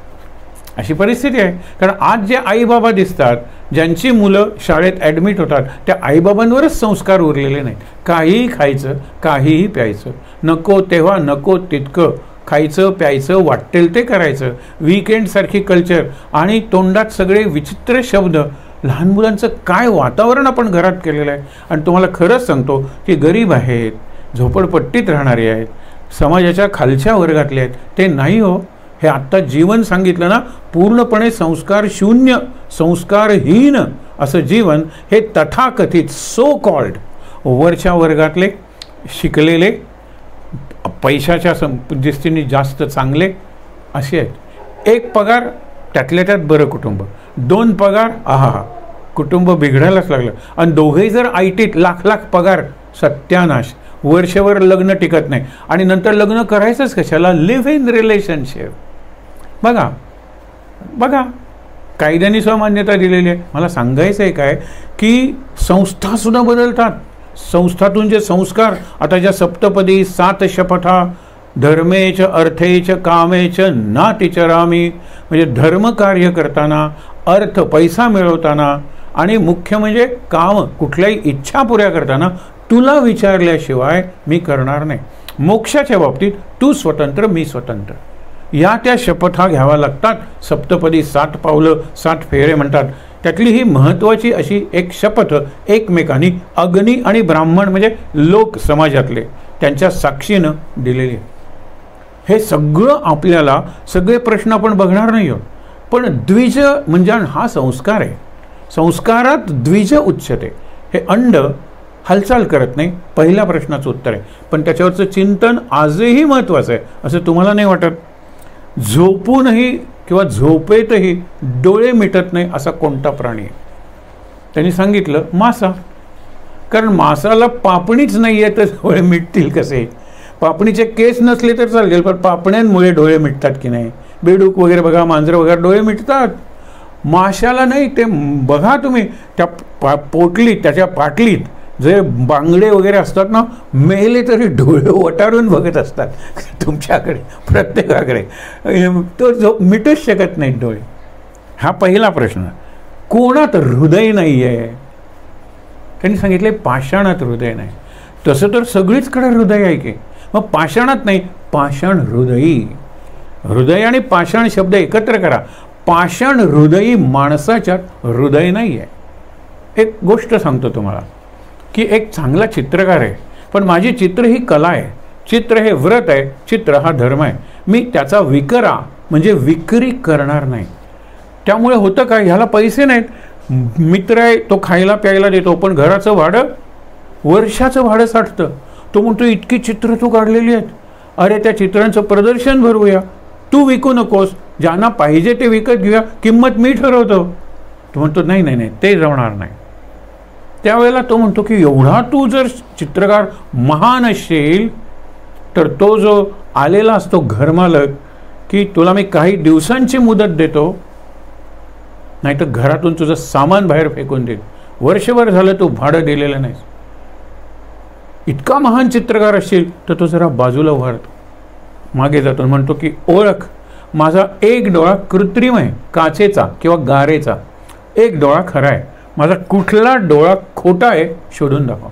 अशी परिस्थिती आहे. कारण आज जे आईबाबा दिसतात, ज्यांची मुलं शाळेत ॲडमिट होतात, त्या आईबाबांवरच संस्कार उरलेले नाहीत. काहीही खायचं, काहीही प्यायचं, नको तेव्हा नको तितकं खायचं प्यायचं, वाटेल ते करायचं, वीकेंडसारखी कल्चर आणि तोंडात सगळे विचित्र शब्द. लहान मुलांचं काय वातावरण आपण घरात केलेलं आहे. आणि तुम्हाला खरंच सांगतो की गरीब आहेत, झोपडपट्टीत राहणारे आहेत, समाजाच्या खालच्या वर्गातले आहेत, ते नाही हो. हे आत्ता जीवन सांगितलं ना, पूर्णपणे संस्कार शून्य, संस्कारहीन असं जीवन हे तथाकथित सो कॉल्ड वरच्या वर्गातले शिकलेले, पैशाच्या दृष्टीने जास्त चांगले असे आहेत. 1 पगार त्यातल्या त्यात बरं कुटुंब, 2 पगार आहा कुटुंब बिघडायलाच लागलं. आणि दोघेही जर ITत लाख पगार, सत्यानाश. वर्षभर लग्न टिकत नाही आणि नंतर लग्न करायचंच कशाला? Live in relationship. बघा बघा, कायद्याने स्वमान्यता दिलेली आहे. मला सांगायचं आहे काय की संस्थासुद्धा बदलतात. संस्थातून जे संस्कार, आता ज्या सप्तपदी 7 शपथा, धर्मेच अर्थेच कामेच नातिचरामी, म्हणजे धर्म कार्य करताना, अर्थ पैसा मिळवताना आणि मुख्य म्हणजे काम, कुठल्याही इच्छा पुऱ्या करताना तुला विचारल्याशिवाय मी करणार नाही. मोक्षाच्या बाबतीत तू स्वतंत्र, मी स्वतंत्र, या त्या शपथा घ्याव्या लागतात. सप्तपदी 7 पावलं 7 फेरे म्हणतात. त्यातली ही महत्त्वाची अशी एक शपथ एकमेकांनी अग्नी आणि ब्राह्मण म्हणजे लोक समाजातले त्यांच्या साक्षीनं दिलेली आहे. हे सगळं आपल्याला, सगळे प्रश्न आपण बघणार नाही आहोत, पण द्विज म्हणजे हा संस्कार आहे. संस्कारात द्विज उच्यते. हे अंड हालचाल करत नाही, पहिल्या प्रश्नाचं उत्तर आहे. पण त्याच्यावरचं चिंतन आजही महत्त्वाचं आहे असं तुम्हाला नाही वाटत? झोपूनही किंवा झोपेतही डोळे मिटत नाही असा कोणता प्राणी आहे? त्यांनी सांगितलं मासा. कारण मासाला पापणीच नाही आहे तर डोळे मिटतील कसे? पापणीचे केस नसले तर चालेल, पण पापण्यांमुळे डोळे मिटतात की नाही? बेडूक वगैरे बघा, मांजरं वगैरे डोळे मिटतात, माशाला नाही. ते बघा तुम्ही, त्या पोटलीत, त्याच्या पाटलीत जे बांगडे वगैरे असतात ना, मेले तरी डोळे वटारून बघत असतात तुमच्याकडे, प्रत्येकाकडे. तो मिटूच शकत नाहीत डोळे. हा पहिला प्रश्न. कोणात हृदय नाही आहे? त्यांनी सांगितले पाषाणात हृदय नाही. तसं तर सगळीचकडे हृदय आहे की, मग पाषाणात नाही, पाषाण हृदयी. हृदय आणि पाषाण शब्द एकत्र करा. पाषाण हृदयी माणसाच्यात हृदय नाही आहे. एक गोष्ट सांगतो तुम्हाला की एक चांगला चित्रकार आहे, पण माझी चित्र ही कला आहे, चित्र हे व्रत आहे, चित्र हा धर्म आहे. मी त्याचा विकरा म्हणजे विक्री करणार नाही. त्यामुळे होतं काय, ह्याला पैसे नाहीत, मित्र आहे, तो खायला प्यायला देतो, पण घराचं भाडं, वर्षाचं भाडं साठतं. तो म्हणतो इतकी चित्र तू काढलेली आहेत, अरे त्या चित्रांचं प्रदर्शन भरवूया, तू विकू नकोस, ज्यांना पाहिजे ते विकत घेऊया, किंमत मी ठरवतो. तो म्हणतो नाही नाही नाही, ते जमणार नाही. त्यावेळेला तो म्हणतो की एवढा तू जर चित्रकार महान असशील तर तो जो आलेला असतो घरमालक की तुला मी काही दिवसांची मुदत देतो, नाही तर घरातून तुझं सामान बाहेर फेकून देईल, वर्षभर झालं तू भाडं दिलेलं नाहीस. इतका महान चित्रकार असशील तर तो जरा बाजूला उभारतो, मागे जातो, म्हणतो की ओळख, माझा एक डोळा कृत्रिम आहे, काचेचा किंवा गारेचा, एक डोळा खरा आहे, माझा कुठला डोळा खोटा आहे शोधून दाखव.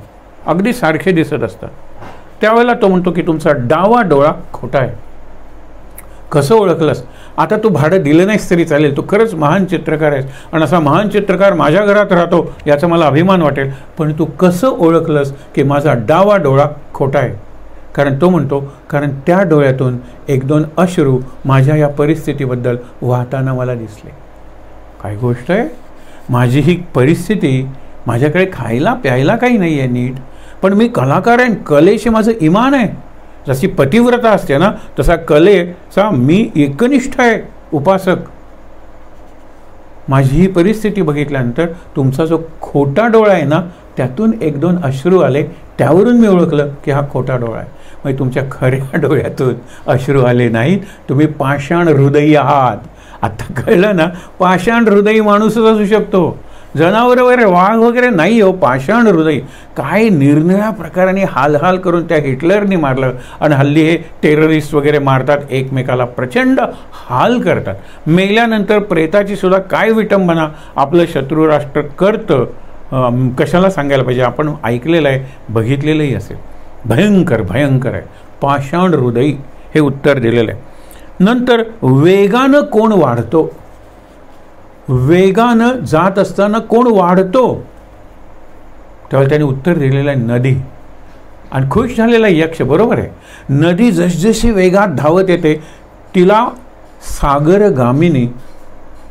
अगदी सारखे दिसत असतात. त्यावेळेला तो म्हणतो की तुमचा डावा डोळा खोटा आहे. कसं ओळखलंस? आता तू भाडं दिलं नाहीस तरी चालेल, तू खरंच महान चित्रकार आहेस आणि असा महान चित्रकार माझ्या घरात राहतो याचा मला अभिमान वाटेल, पण तू कसं ओळखलंस की माझा डावा डोळा खोटा आहे? कारण तो म्हणतो कारण त्या डोळ्यातून एक दोन अश्रू माझ्या या परिस्थितीबद्दल वाहताना मला दिसले. काय गोष्ट आहे, माझी ही परिस्थिती, माझ्याकडे खायला प्यायला काही नाही आहे नीट, पण मी कलाकार आहे, कलेशी माझं इमान आहे. जशी पतिव्रता असते ना तसा कलेचा मी एकनिष्ठ आहे, उपासक. माझी ही परिस्थिती बघितल्यानंतर तुमचा जो खोटा डोळा आहे ना त्यातून एक दोन अश्रू आले, त्यावरून मी ओळखलं की हा खोटा डोळा आहे. म्हणजे तुमच्या खऱ्या डोळ्यातून अश्रू आले नाहीत, तुम्ही पाषाण हृदयी आहात. आता कळलं ना, पाषाण हृदयी माणूसच असू शकतो, जनावर वगैरे वाघ वगैरे नाही हो, पाषाण हृदय. काय निरनिळ्या प्रकाराने हालहाल करून त्या हिटलरनी मारलं आणि हल्ली हे टेररिस्ट वगैरे मारतात, एकमेकाला प्रचंड हाल करतात. मेल्यानंतर प्रेताची सुद्धा काय विटंबना आपलं शत्रू राष्ट्र करतं, कशाला सांगायला पाहिजे, आपण ऐकलेलं आहे, बघितलेलंही असेल. भयंकर भयंकर आहे. पाषाण हृदयी हे उत्तर दिलेलं आहे. नंतर वेगानं कोण वाढतो? वेगानं जात असताना कोण वाढतो? तेव्हा त्याने उत्तर दिलेलं आहे नदी. आणि खुश झालेला यक्ष. बरोबर आहे, नदी जसजशी वेगात धावत येते तिला सागरगामिनी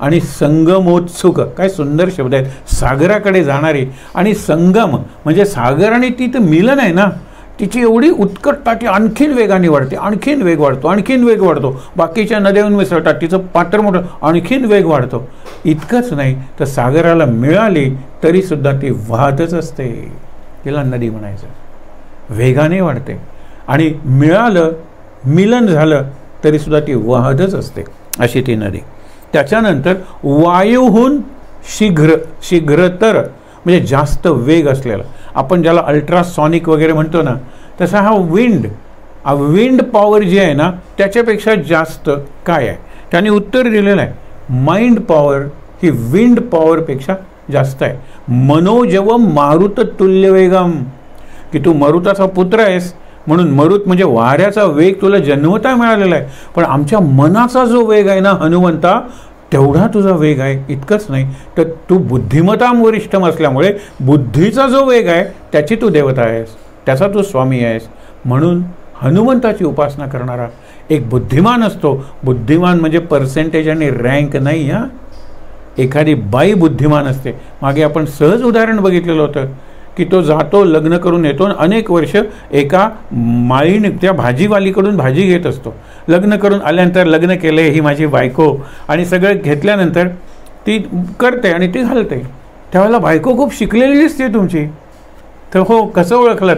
आणि संगमोत्सुक, काय सुंदर शब्द आहेत, सागराकडे जाणारी आणि संगम म्हणजे सागर आणि ती तर मिलन आहे ना, तिची एवढी उत्कटता की आणखीन वेगाने वाढते, आणखीन वेग वाढतो, आणखीन वेग वाढतो. बाकीच्या नद्याहून मिसळतात, तिचं पात्र मोठं, आणखीन वेग वाढतो. इतकंच नाही तर सागराला मिळाली तरीसुद्धा ती वाहतच असते, तिला नदी म्हणायचं. वेगाने वाढते आणि मिळालं, मिलन झालं तरीसुद्धा ती वाहतच असते, अशी ती नदी. त्याच्यानंतर वायूहून शीघ्रतर म्हणजे जास्त वेग असलेला, आपण ज्याला अल्ट्रासॉनिक वगैरे म्हणतो ना, तसा हा विंड पॉवर जी आहे ना त्याच्यापेक्षा जास्त काय आहे? त्याने उत्तर दिलेलं आहे माइंड पॉवर ही विंड पॉवरपेक्षा जास्त आहे. मनोजवम मारुत तुल्य वेगम, की तू मरुताचा पुत्र आहेस म्हणून मरुत म्हणजे वाऱ्याचा वेग तुला जन्मता मिळालेला आहे, पण आमच्या मनाचा जो वेग आहे ना हनुमंता, तेवढा तुझा वेग आहे. इतकंच नाही तर तू बुद्धिमताम वरिष्ठम असल्यामुळे बुद्धीचा जो वेग आहे त्याची तू देवता आहेस, त्याचा तू स्वामी आहेस. म्हणून हनुमंताची उपासना करणारा एक बुद्धिमान असतो. बुद्धिमान म्हणजे पर्सेंटेज आणि रँक नाही. हां, एखादी बाई बुद्धिमान असते. मागे आपण सहज उदाहरण बघितलेलं होतं की तो जातो, लग्न करून येतो आणि अनेक वर्ष एका माळीने त्या भाजीवालीकडून भाजी घेत असतो. लग्न करून आल्यानंतर लग्न केले, ही माझी बायको, आणि सगळं घेतल्यानंतर ती करते आणि ती घालते. त्यावेळेला बायको खूप शिकलेली दिसते तुमची. तर हो, कसं ओळखलं?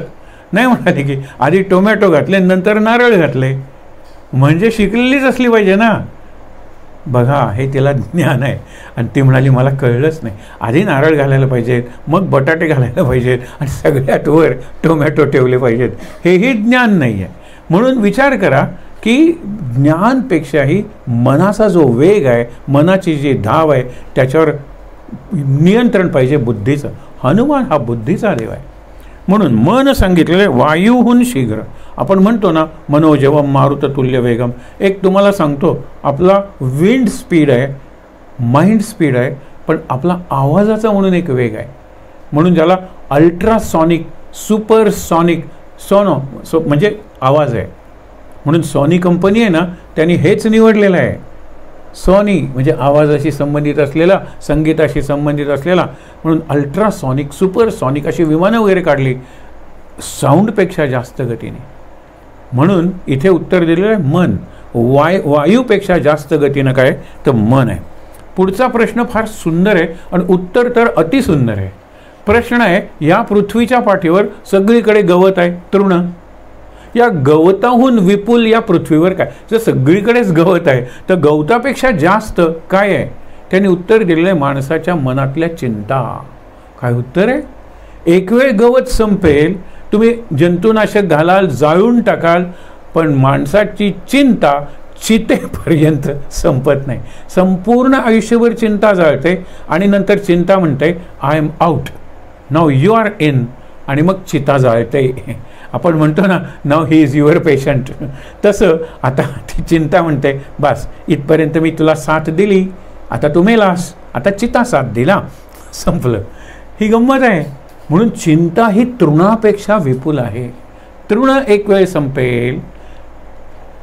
नाही म्हणाले की आधी टोमॅटो घातले नंतर नारळ घातले, म्हणजे शिकलेलीच असली पाहिजे ना. बघा, हे तिला ज्ञान आहे. आणि ती म्हणाली मला कळलंच नाही, आधी नारळ घालायला पाहिजेत, मग बटाटे घालायला पाहिजेत आणि सगळ्यात वर टोमॅटो ठेवले पाहिजेत. हेही ज्ञान नाही आहे. म्हणून विचार करा की ज्ञानपेक्षाही मनाचा जो वेग आहे, मनाची जी धाव आहे, त्याच्यावर नियंत्रण पाहिजे बुद्धीचं. हनुमान हा बुद्धीचा देव आहे. म्हणून मन सांगितलेले वायूहून शीघ्र. आपण म्हणतो ना मनोजवम मारुत तुल्य वेगम. एक तुम्हाला सांगतो, आपला विंड स्पीड आहे, माइंड स्पीड आहे, पण आपला आवाजाचा म्हणून एक वेग आहे. म्हणून ज्याला अल्ट्रासॉनिक, सुपरसॉनिक, म्हणजे आवाज आहे. म्हणून सोनी कंपनी आहे ना, त्यांनी हेच निवडलेलं आहे. सोनी म्हणजे आवाजाशी संबंधित असलेला, संगीताशी संबंधित असलेला. म्हणून अल्ट्रासॉनिक, सुपरसॉनिक अशी विमानं वगैरे काढली साऊंडपेक्षा जास्त गतीने. म्हणून इथे उत्तर दिलेलं आहे मन. वायूपेक्षा जास्त गतीनं काय तर मन आहे. पुढचा प्रश्न फार सुंदर आहे आणि उत्तर तर अतिसुंदर आहे. प्रश्न आहे, या पृथ्वीच्या पाठीवर सगळीकडे गवत आहे, तृण. या गवताहून विपुल या पृथ्वीवर काय? जर सगळीकडेच गवत आहे तर गवतापेक्षा जास्त काय आहे? त्यांनी उत्तर दिलेलं आहे माणसाच्या मनातल्या चिंता. काय उत्तर आहे? एक वेळ गवत संपेल, तुम्ही जंतुनाशक घालाल, जाळून टाकाल, पण माणसाची चिंता चितेपर्यंत संपत नाही. संपूर्ण आयुष्यभर चिंता जाळते आणि नंतर चिंता म्हणते I am out, now you are in, आणि मग चिता जाळते. आपण म्हणतो ना, नाव ही इज युअर पेशंट. तसं आता ती चिंता म्हणते, बस इथपर्यंत मी तुला साथ दिली, आता तू मेलास, आता चिता साथ दिला, संपलं. ही गंमत आहे. म्हणून चिंता ही तृणापेक्षा विपुल आहे. तृण एक वेळ संपेल,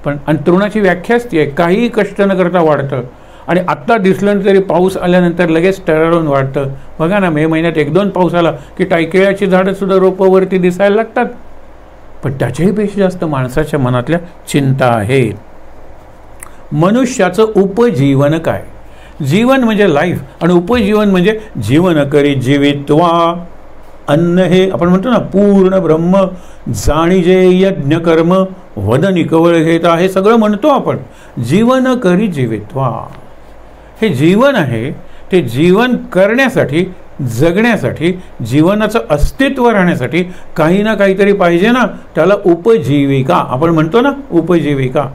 पण आणि तृणाची व्याख्याच ती आहे, काहीही कष्ट न करता वाढतं. आणि आत्ता दिसलं तरी पाऊस आल्यानंतर लगेच टरळून वाढतं. बघा ना, मे महिन्यात 1-2 पाऊस आला की टायकेळ्याची झाडंसुद्धा रोपावरती दिसायला लागतात. पण त्याच्याही पेक्षा जास्त माणसाच्या मनातल्या चिंता आहेत. मनुष्याचं उपजीवन काय? जीवन म्हणजे लाईफ, आणि उपजीवन म्हणजे जीवन करी जीवित्वा. अन्न हे आपण म्हणतो ना, पूर्ण ब्रह्म जाणीजे यज्ञ कर्म वदनी कवळ घेता, हे सगळं म्हणतो आपण. जीवन करी जीवित्वा, हे जीवन आहे. ते जीवन करण्यासाठी, जगण्यासाठी, जीवनाचं अस्तित्व राहण्यासाठी काही ना काहीतरी पाहिजे ना, त्याला उपजीविका आपण म्हणतो ना, उपजीविका.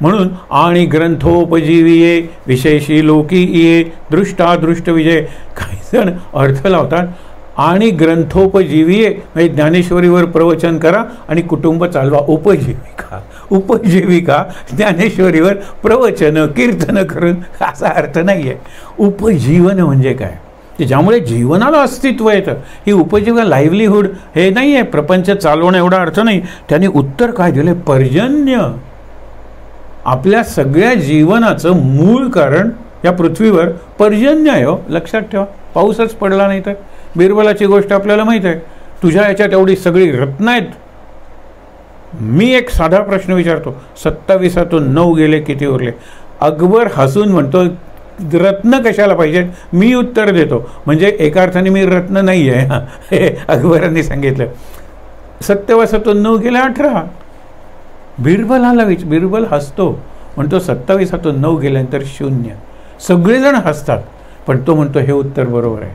म्हणून आणि ग्रंथोपजीविये विशेषी लोकी ये दृष्टादृष्ट विजय. काही जण अर्थ लावतात, आणि ग्रंथोपजीविये म्हणजे ज्ञानेश्वरीवर प्रवचन करा आणि कुटुंब चालवा. उपजीविका, उपजीविका ज्ञानेश्वरीवर प्रवचन कीर्तन करून असा अर्थ नाही आहे. उपजीवन म्हणजे काय? की ज्यामुळे जीवनाला अस्तित्व येतं. ही उपजीविका, लाईव्हलीहूड हे नाही आहे, प्रपंच चालवणं एवढा अर्थ नाही. त्यांनी उत्तर काय दिलं? पर्जन्य. आपल्या सगळ्या जीवनाचं मूळ कारण या पृथ्वीवर पर्जन्य आहे. हो, लक्षात ठेवा. पाऊसच पडला नाही तर. बिरबलाची गोष्ट आपल्याला माहीत आहे. तुझ्या याच्यात एवढी सगळी रत्न आहेत. मी एक साधा प्रश्न विचारतो, 27तून 9 गेले, किती उरले? अकबर हसून म्हणतो, रत्न कशाला पाहिजे? मी उत्तर देतो, म्हणजे एका अर्थाने मी रत्न नाही आहे, हे अकबरांनी सांगितलं. 27तून 9 गेले 18. बिरबल हसतो, म्हणतो 27तून 9 गेल्यानंतर 0. सगळेजण हसतात, पण तो म्हणतो हे उत्तर बरोबर आहे.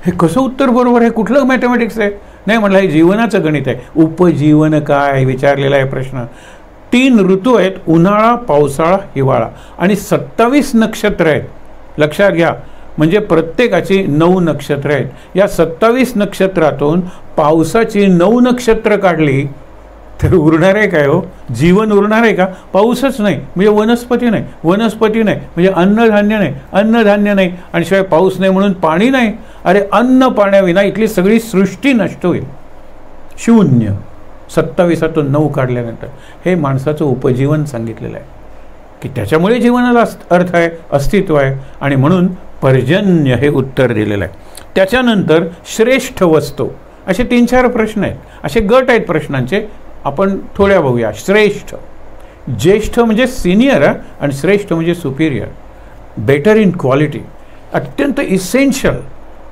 हे कसं उत्तर बरोबर आहे? कुठलं मॅथमॅटिक्स आहे? नाही म्हटलं, हे जीवनाचं गणित आहे. उपजीवन काय विचारलेला आहे प्रश्न. 3 ऋतू आहेत, उन्हाळा, पावसाळा, हिवाळा, आणि 27 नक्षत्र आहेत. लक्षात घ्या, म्हणजे प्रत्येकाची 9 नक्षत्र आहेत. या 27 नक्षत्रातून पावसाची 9 नक्षत्र काढली तर उरणार आहे काय? हो, जीवन उरणार आहे का? पाऊसच नाही म्हणजे वनस्पती नाही, वनस्पती नाही म्हणजे अन्नधान्य नाही, अन्नधान्य नाही, आणि शिवाय पाऊस नाही म्हणून पाणी नाही. अरे अन्न पाण्याविना इथली सगळी सृष्टी नष्ट होईल. 0. 27तून 9 काढल्यानंतर हे माणसाचं उपजीवन सांगितलेलं आहे, की त्याच्यामुळे जीवनाला अर्थ आहे, अस्तित्व आहे, आणि म्हणून पर्जन्य हे उत्तर दिलेलं आहे. त्याच्यानंतर श्रेष्ठ वस्तू, असे 3-4 प्रश्न आहेत, असे गट आहेत प्रश्नांचे. आपण थोड्या बघूया. श्रेष्ठ, ज्येष्ठ म्हणजे सिनियर, आणि श्रेष्ठ म्हणजे सुपिरियर, बेटर इन क्वालिटी, अत्यंत इसेन्शियल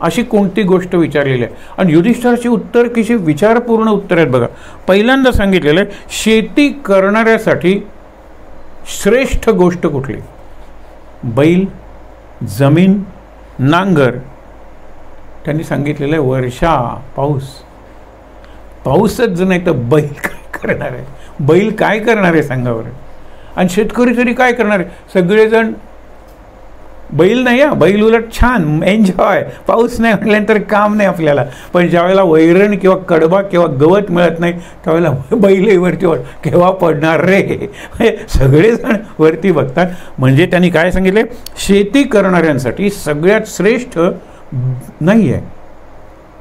अशी कोणती गोष्ट विचारलेली आहे. आणि युधिष्ठिराची उत्तर किती विचारपूर्ण उत्तर आहेत बघा. पहिल्यांदा सांगितलेलं आहे, शेती करणाऱ्यासाठी श्रेष्ठ गोष्ट कुठली? बैल, जमीन, नांगर. त्यांनी सांगितलेलं आहे वर्षा, पाऊस. पाऊसच जर नाही तर बैल काय करणार आहे? बैल काय करणार आहे सांगा बरं? आणि शेतकरी तरी काय करणार आहे? सगळेजण बैल नाही, बैल उलट छान एन्जॉय. पाऊस नाही म्हटल्यानंतर काम नाही आपल्याला, पण ज्यावेळेला वैरण किंवा कडबा किंवा गवत मिळत नाही त्यावेळेला बैलही वरती केव्हा पडणार रे, सगळेजण वरती बघतात. म्हणजे त्यांनी काय सांगितले? शेती करणाऱ्यांसाठी सगळ्यात श्रेष्ठ नाही आहे,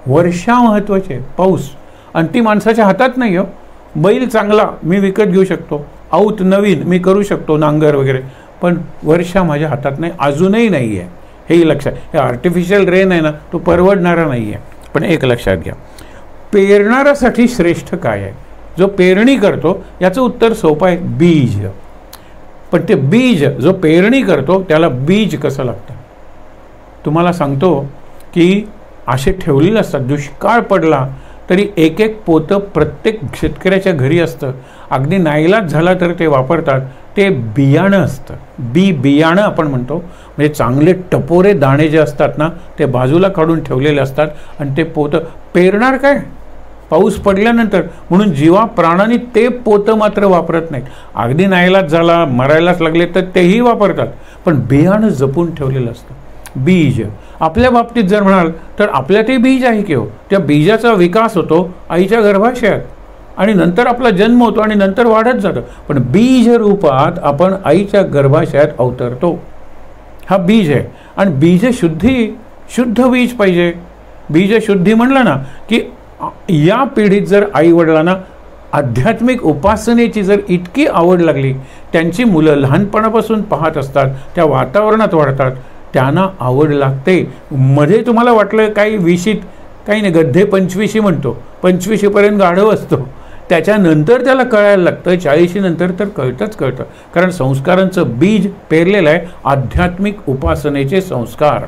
वर्षा महत्त्वाची आहे, पाऊस. आणि ती माणसाच्या हातात नाही. हो, बैल चांगला मी विकत घेऊ शकतो, आऊत नवीन मी करू शकतो, नांगर वगैरे, पण वर्षा माझ्या हातात नाही, अजूनही नाही आहे. हेही लक्षात. हे आर्टिफिशियल रेन आहे ना, तो परवडणारा नाही आहे. पण एक लक्षात घ्या, पेरणाऱ्यासाठी श्रेष्ठ काय आहे? जो पेरणी करतो याचं उत्तर सोपं आहे, बीज. पण ते बीज जो पेरणी करतो त्याला बीज कसं लागतं? तुम्हाला सांगतो की असे ठेवलेले असतात, दुष्काळ पडला तरी एक पोतं प्रत्येक शेतकऱ्याच्या घरी असतं. अगदी नाईलाज झाला तर ते वापरतात. ते बियाणं असतं, बियाणं आपण म्हणतो. म्हणजे चांगले टपोरे दाणे जे असतात ना, ते बाजूला काढून ठेवलेले असतात, आणि ते पोतं पेरणार काय? पाऊस पडल्यानंतर. म्हणून जीवा प्राणांनी ते पोतं मात्र वापरत नाहीत. अगदी नाईलाज झाला, मरायलाच लागले तर तेही वापरतात, पण बियाणं जपून ठेवलेलं असतं. बीज. आपल्या बाबतीत जर म्हणाल तर आपल्यातही बीज आहे की हो. त्या बीजाचा विकास होतो आईच्या गर्भाशयात आणि नंतर आपला जन्म होतो आणि नंतर वाढत जातं. पण बीज रूपात आपण आईच्या गर्भाशयात अवतरतो. हा बीज आहे. आणि बीजशुद्धी, शुद्ध बीज पाहिजे. बीजशुद्धी म्हणलं ना की या पिढीत जर आईवडिलांना आध्यात्मिक उपासनेची जर इतकी आवड लागली, त्यांची मुलं लहानपणापासून पाहत असतात, त्या वातावरणात वाढतात, त्यांना आवड लागते. मध्ये तुम्हाला वाटलं काही विशीत, काही नाही, गड्डे 25 म्हणतो, 25पर्यंत गाढव असतो, त्याच्यानंतर त्याला कळायला लागतं. 40 नंतर तर कळतं. कारण संस्कारांचं बीज पेरलेलं आहे, आध्यात्मिक उपासनेचे संस्कार.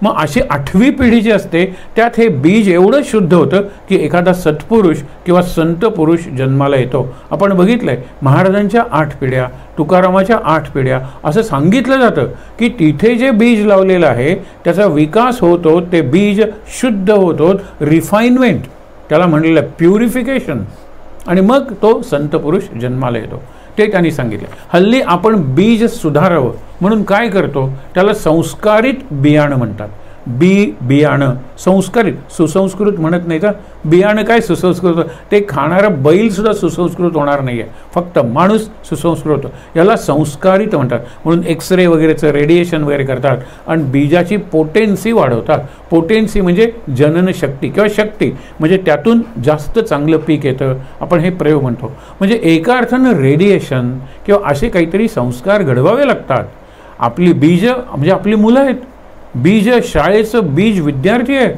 मग अशी 8वी पिढी जी असते त्यात हे बीज एवढं शुद्ध होतं की एखादा सत्पुरुष किंवा संत पुरुष जन्माला येतो. आपण बघितलंय महाराजांच्या 8 पिढ्या, तुकारामाच्या 8 पिढ्या, असं सांगितलं जातं की तिथे जे बीज लावलेलं आहे त्याचा विकास होतो, ते बीज शुद्ध होतो, रिफाईनमेंट त्याला म्हणलेलं प्युरिफिकेशन, आणि मग तो संत पुरुष जन्माला येतो. ते त्यांनी सांगितलं. हल्ली आपण बीज सुधारावं म्हणून काय करतो, त्याला संस्कारित बियाणं म्हणतात. बियाणं संस्कारित, सुसंस्कृत म्हणत नाही तर बियाणं काय सुसंस्कृत, ते खाणारा बैलसुद्धा सुसंस्कृत होणार नाही आहे, फक्त माणूस सुसंस्कृत होतो. याला संस्कारित म्हणतात. म्हणून एक्सरे वगैरेचं रेडिएशन वगैरे करतात आणि बीजाची पोटेन्सी वाढवतात. पोटेन्सी म्हणजे जनन शक्ती किंवा शक्ती, म्हणजे त्यातून जास्त चांगलं पीक येतं. आपण हे प्रयोग म्हणतो. म्हणजे एका अर्थानं रेडिएशन किंवा असे काहीतरी संस्कार घडवावे लागतात. आपली बीज म्हणजे आपली मुलं आहेत. बीज शाळेचं बीज विद्यार्थी आहे.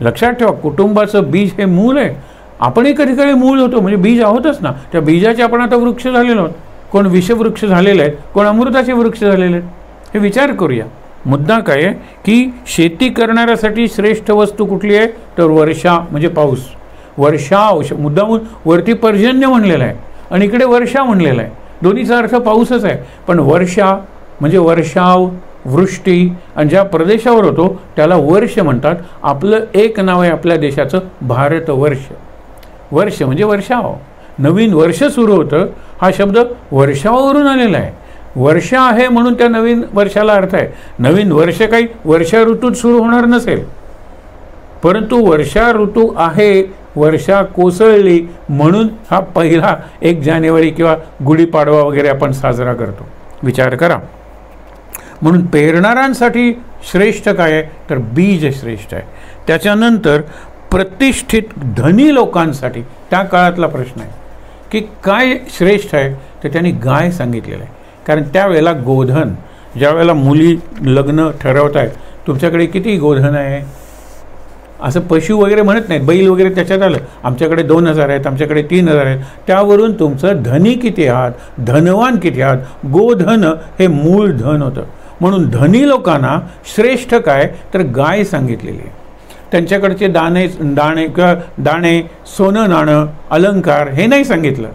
लक्षात ठेवा, कुटुंबाचं बीज हे मूल आहे. आपणही कधी कधी मूल होतो, म्हणजे बीज आहोतच ना. त्या बीजाचे आपण आता वृक्ष झालेलो आहोत. कोण विषवृक्ष झालेले आहेत, कोण अमृताचे वृक्ष झालेले आहेत, हे विचार करूया. मुद्दा काय आहे की शेती करणाऱ्यासाठी श्रेष्ठ वस्तू कुठली आहे तर वर्षा म्हणजे पाऊस. वर्षा मुद्दामून वरती पर्जन्य म्हणलेलं आहे आणि इकडे वर्षा म्हणलेलं आहे. दोन्हीचा अर्थ पाऊसच आहे. पण वर्षा म्हणजे वर्षाव, वृष्टी, आणि ज्या प्रदेशावर होतो त्याला वर्ष म्हणतात. आपलं एक नाव आहे आपल्या देशाचं, भारतवर्ष. वर्ष म्हणजे वर्षाव. नवीन वर्ष सुरू होतं, हा शब्द वर्षावावरून आलेला आहे. वर्षा आहे म्हणून त्या नवीन वर्षाला अर्थ आहे. नवीन वर्ष काही वर्षा ऋतूत सुरू होणार नसेल, परंतु वर्षा ऋतू आहे, वर्षा कोसळली म्हणून हा पहिला 1 जानेवारी किंवा गुढीपाडवा वगैरे आपण साजरा करतो. विचार करा. म्हणून पेरणाऱ्यांसाठी श्रेष्ठ काय आहे तर बीज श्रेष्ठ आहे. त्याच्यानंतर प्रतिष्ठित धनी लोकांसाठी त्या काळातला प्रश्न आहे की काय श्रेष्ठ आहे, तर त्यांनी गाय सांगितलेलं आहे. कारण त्यावेळेला गोधन, ज्या वेळेला मुली लग्न ठरवत आहेत, तुमच्याकडे किती गोधन आहे, असं पशु वगैरे म्हणत नाहीत, बैल वगैरे त्याच्यात आलं, आमच्याकडे 2000 आहेत, आमच्याकडे 3000 आहेत, त्यावरून तुमचं धनी किती आहात, धनवान किती आहात. गोधन हे मूळ धन होतं. म्हणून धनी लोकांना श्रेष्ठ काय तर गाय सांगितलेली आहे. त्यांच्याकडचे दाणे, सोनं नाणं, अलंकार हे नाही सांगितलं.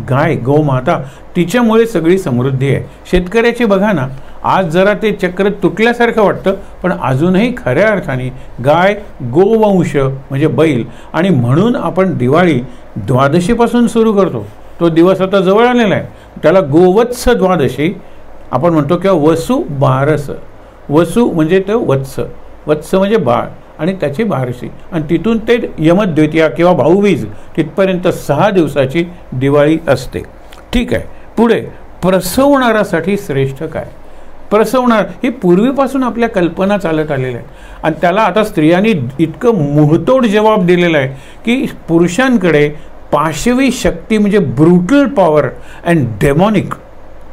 गाय, गोमाता, तिच्यामुळे सगळी समृद्धी आहे. शेतकऱ्याची बघा ना, आज जरा ते चक्र तुटल्यासारखं वाटतं, पण अजूनही खऱ्या अर्थाने गाय, गोवंश म्हणजे बैल. आणि म्हणून आपण दिवाळी द्वादशीपासून सुरू करतो. तो दिवस आता जवळ आलेला आहे, त्याला गोवत्स द्वादशी आपण म्हणतो, किंवा वसु बारस. वसु म्हणजे तो वत्स, वत्स म्हणजे बाळ, आणि त्याची बारशी, आणि तिथून ते यमद्वितीया किंवा भाऊबीज तिथपर्यंत 6 दिवसाची दिवाळी असते. ठीक आहे. पुढे प्रसवणाऱ्यासाठी श्रेष्ठ काय. प्रसवणार ही पूर्वीपासून आपल्या कल्पना चालत आलेल्या आहेत, आणि त्याला आता स्त्रियांनी इतकं मुहतोड जबाब दिलेला आहे की पुरुषांकडे पाशवी शक्ती म्हणजे ब्रुटल पॉवर अँड डेमॉनिक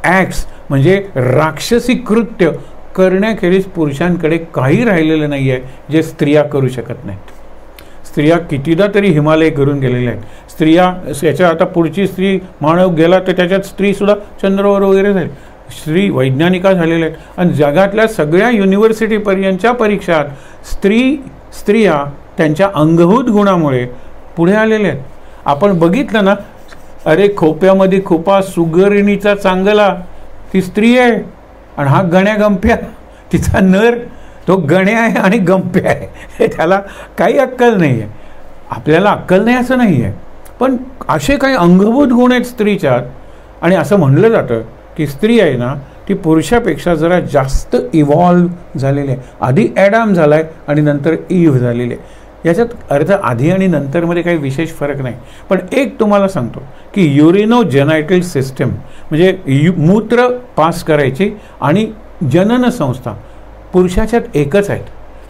ॲक्ट्स म्हणजे राक्षसी कृत्य करण्याखेरीज पुरुषांकडे काही राहिलेलं नाही आहे जे स्त्रिया करू शकत नाहीत. स्त्रिया कितीदा तरी हिमालय करून गेलेल्या आहेत. स्त्रिया याच्या आता पुढची स्त्री मानव गेला तर त्याच्यात स्त्रीसुद्धा चंद्रावर वगैरे झाली. स्त्री वैज्ञानिका झालेल्या आहेत, आणि जगातल्या सगळ्या युनिव्हर्सिटीपर्यंतच्या परीक्षात स्त्रिया त्यांच्या अंगभूत गुणामुळे पुढे आलेल्या आहेत. आपण बघितलं ना, अरे खोप्यामध्ये खोपा सुगरणीचा चांगला, ती स्त्री आहे, आणि हा गण्या गंप्या, तिचा नर, तो गण्या आहे आणि गंप्या आहे. हे त्याला काही अक्कल नाही आहे. आपल्याला अक्कल नाही असं नाही आहे, पण असे काही अंगभूत गुण आहेत स्त्रीच्यात. आणि असं म्हणलं जातं की स्त्री आहे ना, ती पुरुषापेक्षा जरा जास्त इव्हॉल्व झालेली आहे. आधी ॲडम झाला आहे आणि नंतर ईव्ह झालेली आहे. याच्यात अर्थ आधी आणि नंतरमध्ये काही विशेष फरक नाही. पण एक तुम्हाला सांगतो की युरिनोजेनायटल सिस्टम म्हणजे मूत्र पास करायची आणि जनन संस्था पुरुषाच्यात एकच आहेत,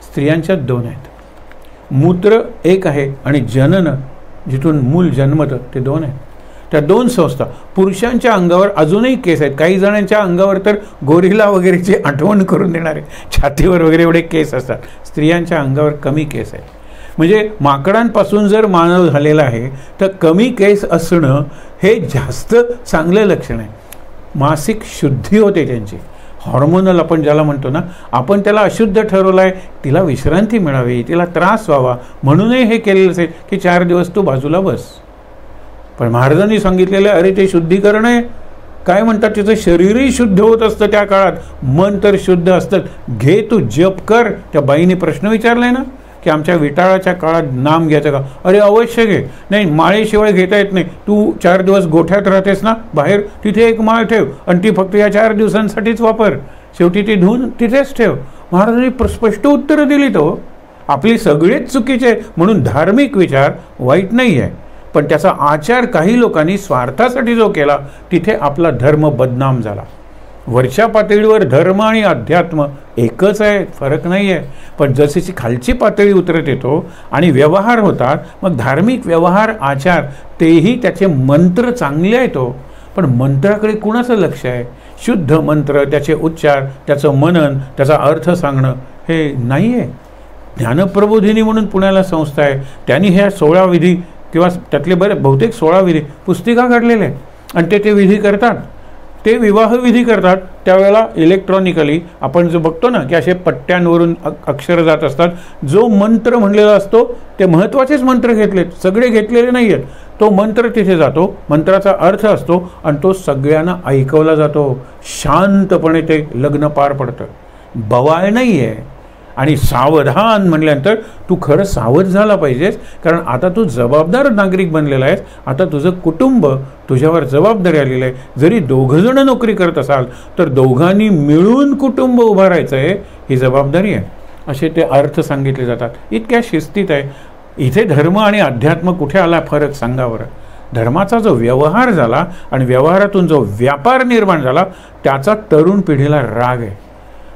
स्त्रियांच्यात 2 आहेत. मूत्र एक आहे आणि जनन जिथून मूल जन्मतं ते 2 आहेत. त्या 2 संस्था पुरुषांच्या अंगावर अजूनही केस आहेत. काही जणांच्या अंगावर तर गोरिला वगैरेची आठवण करून देणारे छातीवर वगैरे एवढे केस असतात. स्त्रियांच्या अंगावर कमी केस आहेत. म्हणजे माकडांपासून जर मानव झालेला आहे तर कमी केस असणं हे जास्त चांगलं लक्षण आहे. मासिक शुद्धी होते त्यांची, हॉर्मोनल आपण ज्याला म्हणतो ना, आपण त्याला अशुद्ध ठरवलं आहे. तिला विश्रांती मिळावी, तिला त्रास व्हावा म्हणूनही हे केलेलं असेल की 4 दिवस तू बाजूला बस. पण महाराजांनी सांगितलेलं अरे ते शुद्धीकरण आहे. काय म्हणतात, तिचं शरीरही शुद्ध होत असतं त्या काळात, मन तर शुद्ध असतं. घे तू जप कर. त्या बाईने प्रश्न विचारलाय ना की आमच्या विटाळाच्या काळात नाम घ्यायचं का? अरे अवश्य घे. नाही, माळेशिवाय घेता येत नाही. तू 4 दिवस गोठ्यात राहतेस ना बाहेर, तिथे एक माळ ठेव आणि ती फक्त या 4 दिवसांसाठीच वापर. शेवटी ती धुवून तिथेच ठेव. महाराजांनी स्पष्ट उत्तरं दिली. तो आपली सगळेच चुकीचे आहे म्हणून धार्मिक विचार वाईट नाही आहे, पण त्याचा आचार काही लोकांनी स्वार्थासाठी जो केला तिथे आपला धर्म बदनाम झाला. वरच्या पातळीवर धर्म आणि अध्यात्म एकच आहे, फरक नाही आहे. पण जशी खालची पातळी उतरत येतो आणि व्यवहार होतात, मग धार्मिक व्यवहार आचार तेही त्याचे मंत्र चांगले आहेत. पण मंत्राकडे कुणाचं लक्ष आहे? शुद्ध मंत्र, त्याचे उच्चार, त्याचं मनन, त्याचा अर्थ सांगणं हे नाही आहे. ज्ञानप्रबोधिनी म्हणून पुण्याला संस्था आहे, त्यांनी ह्या 16 विधी किंवा त्यातले बहुतेक 16 विधी पुस्तिका काढलेल्या आहेत आणि ते विधी करतात. ते विवाह विधी करतात त्यावेळेला इलेक्ट्रॉनिकली आपण जो बघतो ना की असे पट्ट्यांवरून अक्षर जात असतात. जो मंत्र म्हणलेला असतो ते महत्त्वाचेच मंत्र घेतलेत, सगळे घेतलेले नाही आहेत. तो मंत्र तिथे जातो, मंत्राचा अर्थ असतो आणि तो सगळ्यांना ऐकवला जातो. शांतपणे ते लग्न पार पडतं, बवाळ नाही आहे. आणि सावधान म्हणल्यानंतर तू खरं सावध झाला पाहिजेस, कारण आता तू जबाबदार नागरिक बनलेला आहेस. आता तुझं कुटुंब तुझ्यावर जबाबदारी आलेली आहे. जरी 2 जण नोकरी करत असाल तर दोघांनी मिळून कुटुंब उभारायचं आहे, ही जबाबदारी आहे. असे ते अर्थ सांगितले जातात. इतक्या शिस्तीत आहे. इथे धर्म आणि अध्यात्म कुठे आला फरक सांगा बरं. धर्माचा जो व्यवहार झाला आणि व्यवहारातून जो व्यापार निर्माण झाला त्याचा तरुण पिढीला राग आहे.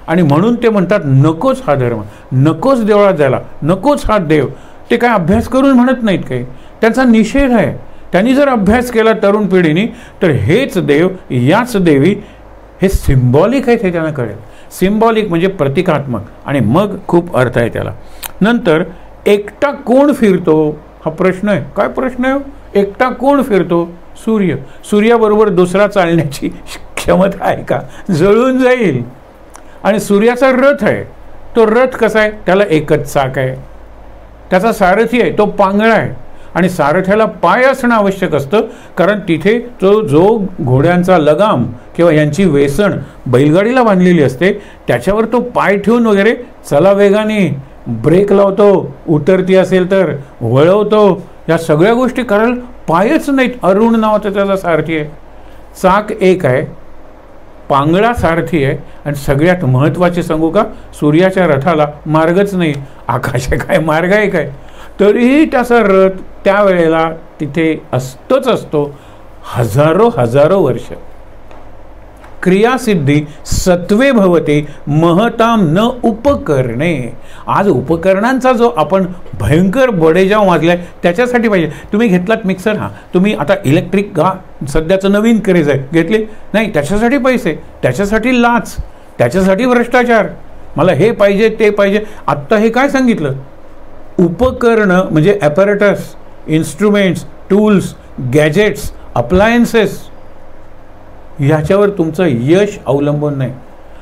आणि म्हणून ते म्हणतात नकोच हा धर्म, नकोच देवळात जायला, नकोच हा देव. ते काय अभ्यास करून म्हणत नाहीत काही, त्यांचा निषेध आहे. त्यांनी जर अभ्यास केला तरुण पिढीने तर हेच देव, याच देवी हे सिम्बॉलिक आहे, हे त्यांना कळेल. सिम्बॉलिक म्हणजे प्रतिकात्मक आणि मग खूप अर्थ आहे त्याला. नंतर एकटा कोण फिरतो हा प्रश्न आहे. काय प्रश्न आहे? एकटा कोण फिरतो? सूर्य. सूर्याबरोबर दुसरा चालण्याची क्षमता आहे का? जळून जाईल. आणि सूर्याचा रथ आहे. तो रथ कसा आहे? त्याला एकच चाक आहे. त्याचा सारथी आहे, तो पांगळा आहे. आणि सारथ्याला पाय असणं आवश्यक असतं, कारण तिथे जो घोड्यांचा लगाम किंवा यांची वेसण बैलगाडीला बांधलेली असते त्याच्यावर तो पाय ठेवून वगैरे चला वेगाने, ब्रेक लावतो, उतरती असेल तर वळवतो, या सगळ्या गोष्टी करायला पायच नाहीत. अरुण नावाचा त्याचा सारथी आहे. चाक एक आहे, पांगळा सारथी आहे. आणि सगळ्यात महत्त्वाचे सांगू का, सूर्याच्या रथाला मार्गच नाही. आकाश आहे काय, मार्ग आहे काय? तरीही त्याचा रथ त्यावेळेला तिथे असतोच असतो हजारो वर्ष. क्रियासिद्धी सत्वे भवते महताम न उपकरणे. आज उपकरणांचा जो आपण भयंकर बडेजाव माजलाय त्याच्यासाठी पाहिजे. तुम्ही घेतलात मिक्सर, हां तुम्ही आता इलेक्ट्रिक सध्याचं नवीन क्रेज आहे, घेतली नाही, त्याच्यासाठी पैसे, त्याच्यासाठी लाच, त्याच्यासाठी भ्रष्टाचार, मला हे पाहिजे ते पाहिजे. आत्ता हे काय सांगितलं? उपकरणं म्हणजे apparatus, instruments, tools, gadgets, appliances, ह्याच्यावर तुमचं यश अवलंबून नाही.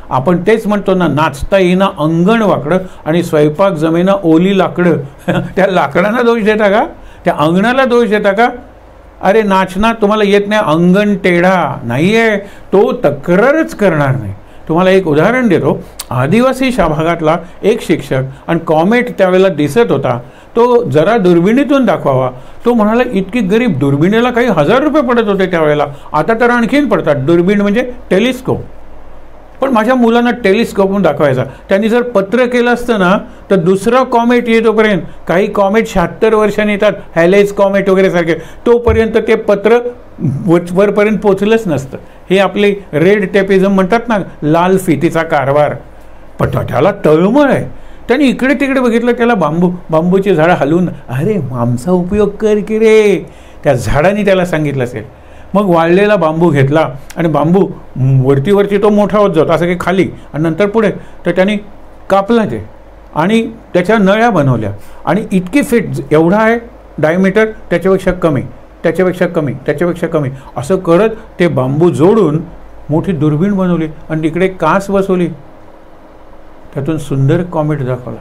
आपण तेच म्हणतो ना, नाचता येईना अंगण वाकडं आणि स्वयंपाक जमेना ओली लाकडं. त्या लाकडांना दोष देता का? त्या अंगणाला दोष देता का? अरे नाचना तुम्हाला येत नाही, अंगण टेढा नाही आहे, तो तक्रारच करणार नाही. तुम्हाला एक उदाहरण देतो. आदिवासी भागातला एक शिक्षक, आणि कॉमेट त्यावेळेला दिसत होता, तो जरा दुर्बिणीतून दाखवावा. तो म्हणाला इतकी गरीब, दुर्बिणीला काही 1000 रुपये पडत होते त्यावेळेला, आता तर आणखीन पडतात. दुर्बीण म्हणजे टेलिस्कोप. पण माझ्या मुलांना टेलिस्कोपून दाखवायचा. त्यांनी जर पत्र केलं असतं ना तर दुसरा कॉमेट येतोपर्यंत, काही कॉमेट 76 वर्षांनी येतात, हॅलेज कॉमेट वगैरे सारखे, तोपर्यंत ते पत्र वरपर्यंत पोचलंच नसतं. हे आपले रेड टेपिझम म्हणतात ना, लाल फितीचा कारभार. पण त्याला तळमळ आहे. त्यांनी इकडे तिकडे बघितलं, त्याला बांबूची झाडं हलवून, अरे आमचा उपयोग कर की रे, त्या झाडांनी त्याला सांगितलं असेल. मग वाळलेला बांबू घेतला आणि बांबू वरती तो मोठा होत जातो, असं काही खाली आणि नंतर पुढे. तर त्यांनी कापला ते आणि त्याच्या नळ्या बनवल्या आणि इतकी फिट, एवढा आहे डायमीटर, त्याच्यापेक्षा कमी, त्याच्यापेक्षा कमी, त्याच्यापेक्षा कमी, असं करत ते बांबू जोडून मोठी दुर्बीण बनवली आणि तिकडे कास बसवली. त्यातून सुंदर कॉमेट दाखवला.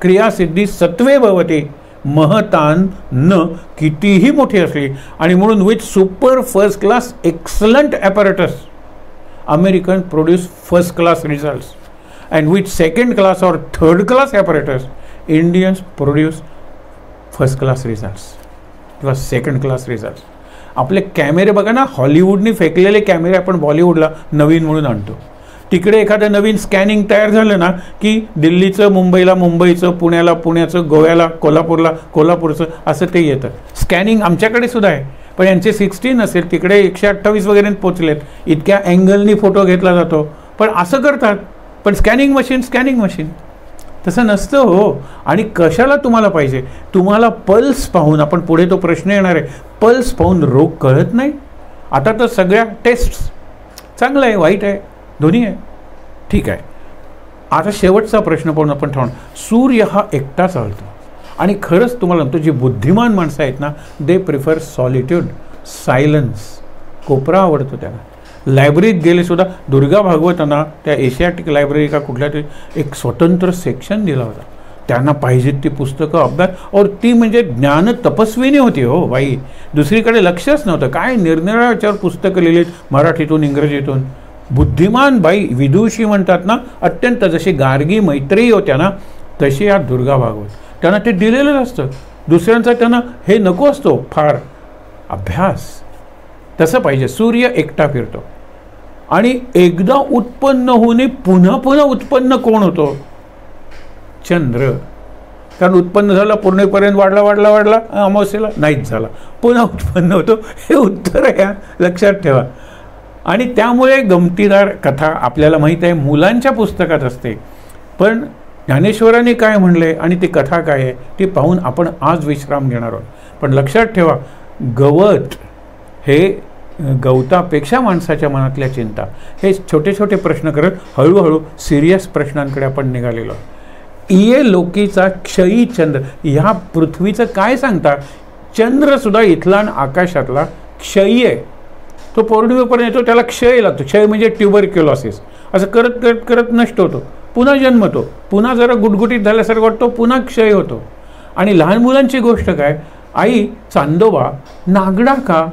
क्रियासिद्धी सत्वे भवते महतान न, कितीही मोठी असली आणि म्हणून with super first class excellent apparatus American produce first class results and with second class और third class apparatus Indians produce first class results किंवा सेकंड क्लास रिझल्ट्स. आपले कॅमेरे बघा ना, हॉलिवूडनी फेकलेले कॅमेरे आपण बॉलिवूडला नवीन म्हणून आणतो. तिकडे एखादं नवीन स्कॅनिंग तयार झालं ना की दिल्लीचं मुंबईला, मुंबईचं पुण्याला, पुण्याचं गोव्याला, कोल्हापूरला, कोल्हापूरचं, असं ते येतं. स्कॅनिंग आमच्याकडे सुद्धा आहे, पण यांचे 16 असेल, तिकडे 128 वगैरे पोचलेत. इतक्या अँगलनी फोटो घेतला जातो. पण असं करतात. पण स्कॅनिंग मशीन तसं नसतं हो. आणि कशाला तुम्हाला पाहिजे? तुम्हाला पल्स पाहून, आपण पुढे तो प्रश्न येणार आहे, पल्स पाहून रोग कळत नाही. आता तर सगळ्या टेस्ट, चांगलं आहे वाईट आहे दोन्ही आहे, ठीक आहे. आता शेवटचा प्रश्न पाहून आपण ठेवणार, सूर्य हा एकटा चालतो आणि खरंच तुम्हाला म्हणतो, जी बुद्धिमान माणसं आहेत ना, दे प्रिफर सॉलिट्यूड, सायलन्स, कोपरा आवडतो त्यांना. लायब्ररीत गेले सुद्धा, दुर्गा भागवतांना त्या एशियाटिक लायब्ररी का कुठल्या तरी एक स्वतंत्र सेक्शन दिला होता. त्यांना पाहिजेत ती पुस्तकं अभ्यास, और ती म्हणजे ज्ञान तपस्विनी होती हो बाई. दुसरीकडे लक्षच नव्हतं. काय निरनिराळ्या याच्यावर पुस्तकं लिहिलीत, मराठीतून, इंग्रजीतून. बुद्धिमान बाई, विदुषी म्हणतात ना, अत्यंत, जशी गार्गी मैत्रेयी होत्या ना, तशी या दुर्गा भागवत. त्यांना ते दिलेलं असतं. दुसऱ्यांचा त्यांना हे नको असतो फार अभ्यास. तसं पाहिजे. सूर्य एकटा फिरतो आणि एकदा उत्पन्न होणे पुन्हा पुन्हा उत्पन्न कोण होतो? चंद्र. कारण उत्पन्न झाला, पूर्णेपर्यंत वाढला, अमावस्येला नाहीच झाला, पुन्हा उत्पन्न होतो. हे उत्तर आहे, लक्षात ठेवा. आणि त्यामुळे गमतीदार कथा आपल्याला माहीत आहे, मुलांच्या पुस्तकात असते. पण ज्ञानेश्वरांनी काय म्हणले आणि ती कथा काय आहे ती पाहून आपण आज विश्राम घेणार आहोत. पण लक्षात ठेवा, गवत हे गवतापेक्षा माणसाच्या मनातल्या चिंता, हे छोटे छोटे प्रश्न करत हळूहळू सिरियस प्रश्नांकडे आपण निघालेलो. इये लोकीचा क्षयी चंद्र, ह्या पृथ्वीचं काय सांगता? चंद्रसुद्धा इथला आकाशातला क्षयी आहे. तो पौर्णिमेपर्यंत येतो, त्याला क्षय लागतो. क्षय म्हणजे ट्युबरक्युलोसिस. असं करत करत करत नष्ट होतो, पुन्हा जन्मतो, पुन्हा जरा गुटगुटीत झाल्यासारखं वाटतो, पुन्हा क्षय होतो. आणि लहान मुलांची गोष्ट काय, आई चांदोबा नागडा का,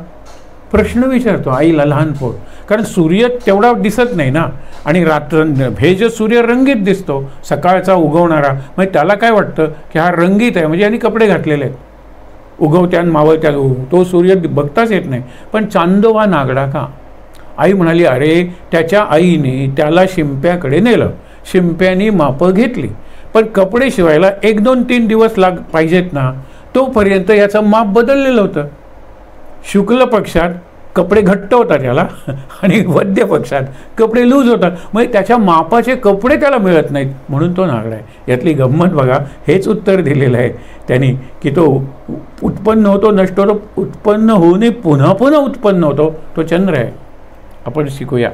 प्रश्न विचारतो आईला लहान पोर. कारण सूर्य तेवढा दिसत नाही ना, आणि रात्र हे जो सूर्य रंगीत दिसतो सकाळचा उगवणारा, मग त्याला काय वाटतं की हा रंगीत आहे, म्हणजे यांनी कपडे घातलेले आहेत, उगवत्यान मावळत्यान, तो सूर्य बघताच येत नाही. पण चांदोबा नागडा का? आई म्हणाली, अरे त्याच्या आईने त्याला शिंप्याकडे नेलं, शिंप्यानी मापं घेतली, पण कपडे शिवायला 1, 2, 3 दिवस पाहिजेत ना, तोपर्यंत याचं माप बदललेलं होतं. शुक्ल पक्षात कपडे घट्ट होतात याला आणि वद्य पक्षात कपडे लूज होतात, मग त्याच्या मापाचे कपडे त्याला मिळत नाहीत, म्हणून तो नागडा आहे. यातली गंमत बघा, हेच उत्तर दिलेलं आहे त्यांनी की तो उत्पन्न होतो, नष्ट होतो, उत्पन्न होऊन पुन्हा पुन्हा उत्पन्न होतो, तो चंद्र आहे. आपण शिकूया,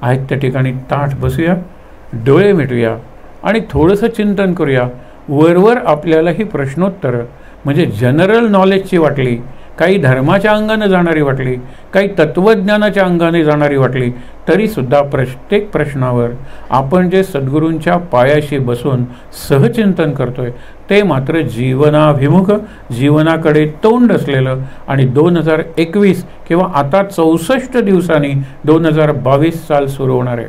आहेत त्या ठिकाणी ताठ बसूया, डोळे मिटूया आणि थोडंसं चिंतन करूया. वरवर आपल्याला ही प्रश्नोत्तरं म्हणजे जनरल नॉलेजची वाटली, काही धर्माच्या अंगाने जाणारी वाटली, काही तत्त्वज्ञानाच्या अंगाने जाणारी वाटली, तरीसुद्धा प्रत्येक प्रश्नावर आपण जे सद्गुरूंच्या पायाशी बसून सहचिंतन करतोय ते मात्र जीवनाभिमुख, जीवनाकडे तोंड असलेलं, आणि 2021 किंवा आता 64 दिवसांनी 2022 साल सुरू होणार आहे.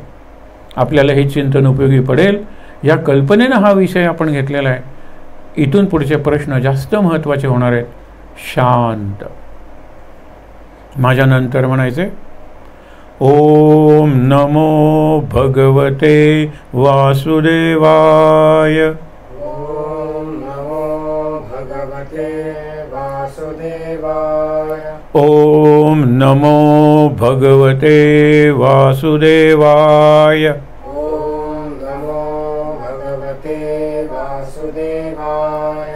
आपल्याला हे चिंतन उपयोगी पडेल या कल्पनेनं हा विषय आपण घेतलेला आहे. इथून पुढचे प्रश्न जास्त महत्त्वाचे होणार आहेत. शांत. माझ्या नंतर म्हणायचे, ओम नमो भगवते वासुदेवाय। ओम नमो भगवते वासुदेवाय। ओम नमो भगवते वासुदेवाय। ओम नमो भगवते वासुदेवाय।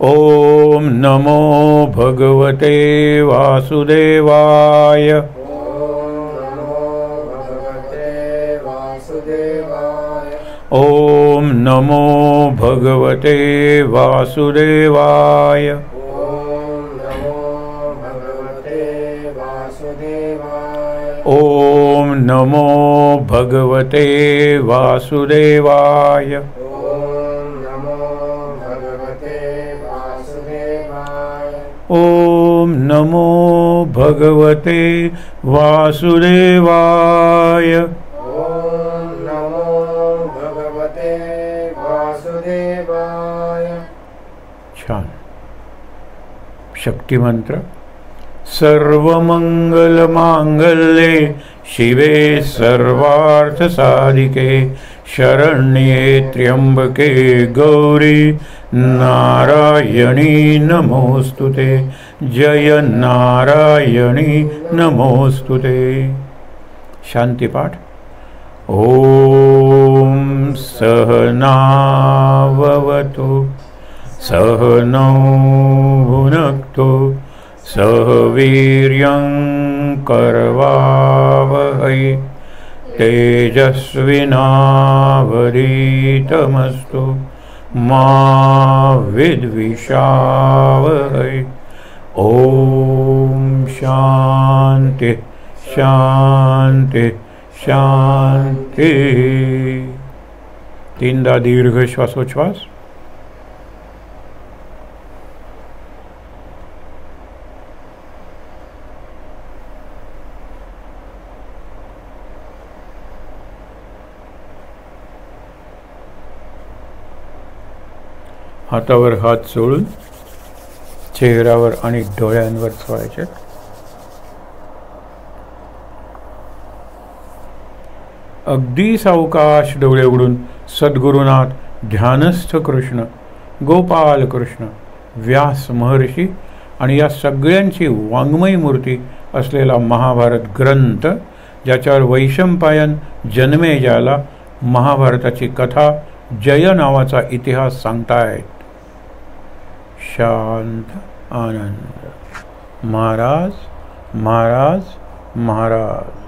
ओम नमो भगवते वासुदेवाय। ओम नमो भगवते वासुदेवाय। ओम नमो भगवते वासुदेवाय। ओम नमो भगवते वासुदेवाय। ओम नमो भगवते वासुदेवाय। ओम नमो भगवते वासुदेवाय। छान. शक्तिमंत्र. सर्वमंगलमांगल्ये शिवे सर्वार्थसाधिके शरण्ये त्र्यंबके गौरी नारायणी नमोस्तुते. जय नारायणी नमोस्तुते. शांतिपाठ. ओम सहनाववतु सहनौ भुनक्तु सह वीर्यं करवावहै तेजस्विनावधीतमस्तु मा विद्विषावहै. ओम शांति शांति शांति. तीनदा दीर्घ श्वासोच्छ्वास. हातावर हात सोडून चेहऱ्यावर आणि डोळ्यांवर सोडायचे. अगदी सावकाश डोळे उघडून सद्गुरुनाथ ध्यानस्थ कृष्ण, गोपाल कृष्ण, व्यास महर्षी आणि या सगळ्यांची वाङ्मयी मूर्ती असलेला महाभारत ग्रंथ, ज्याच्यावर वैशंपायन जन्मेजयाला महाभारताची कथा जय नावाचा इतिहास सांगतायत. शांत आनंद. महाराज महाराज महाराज.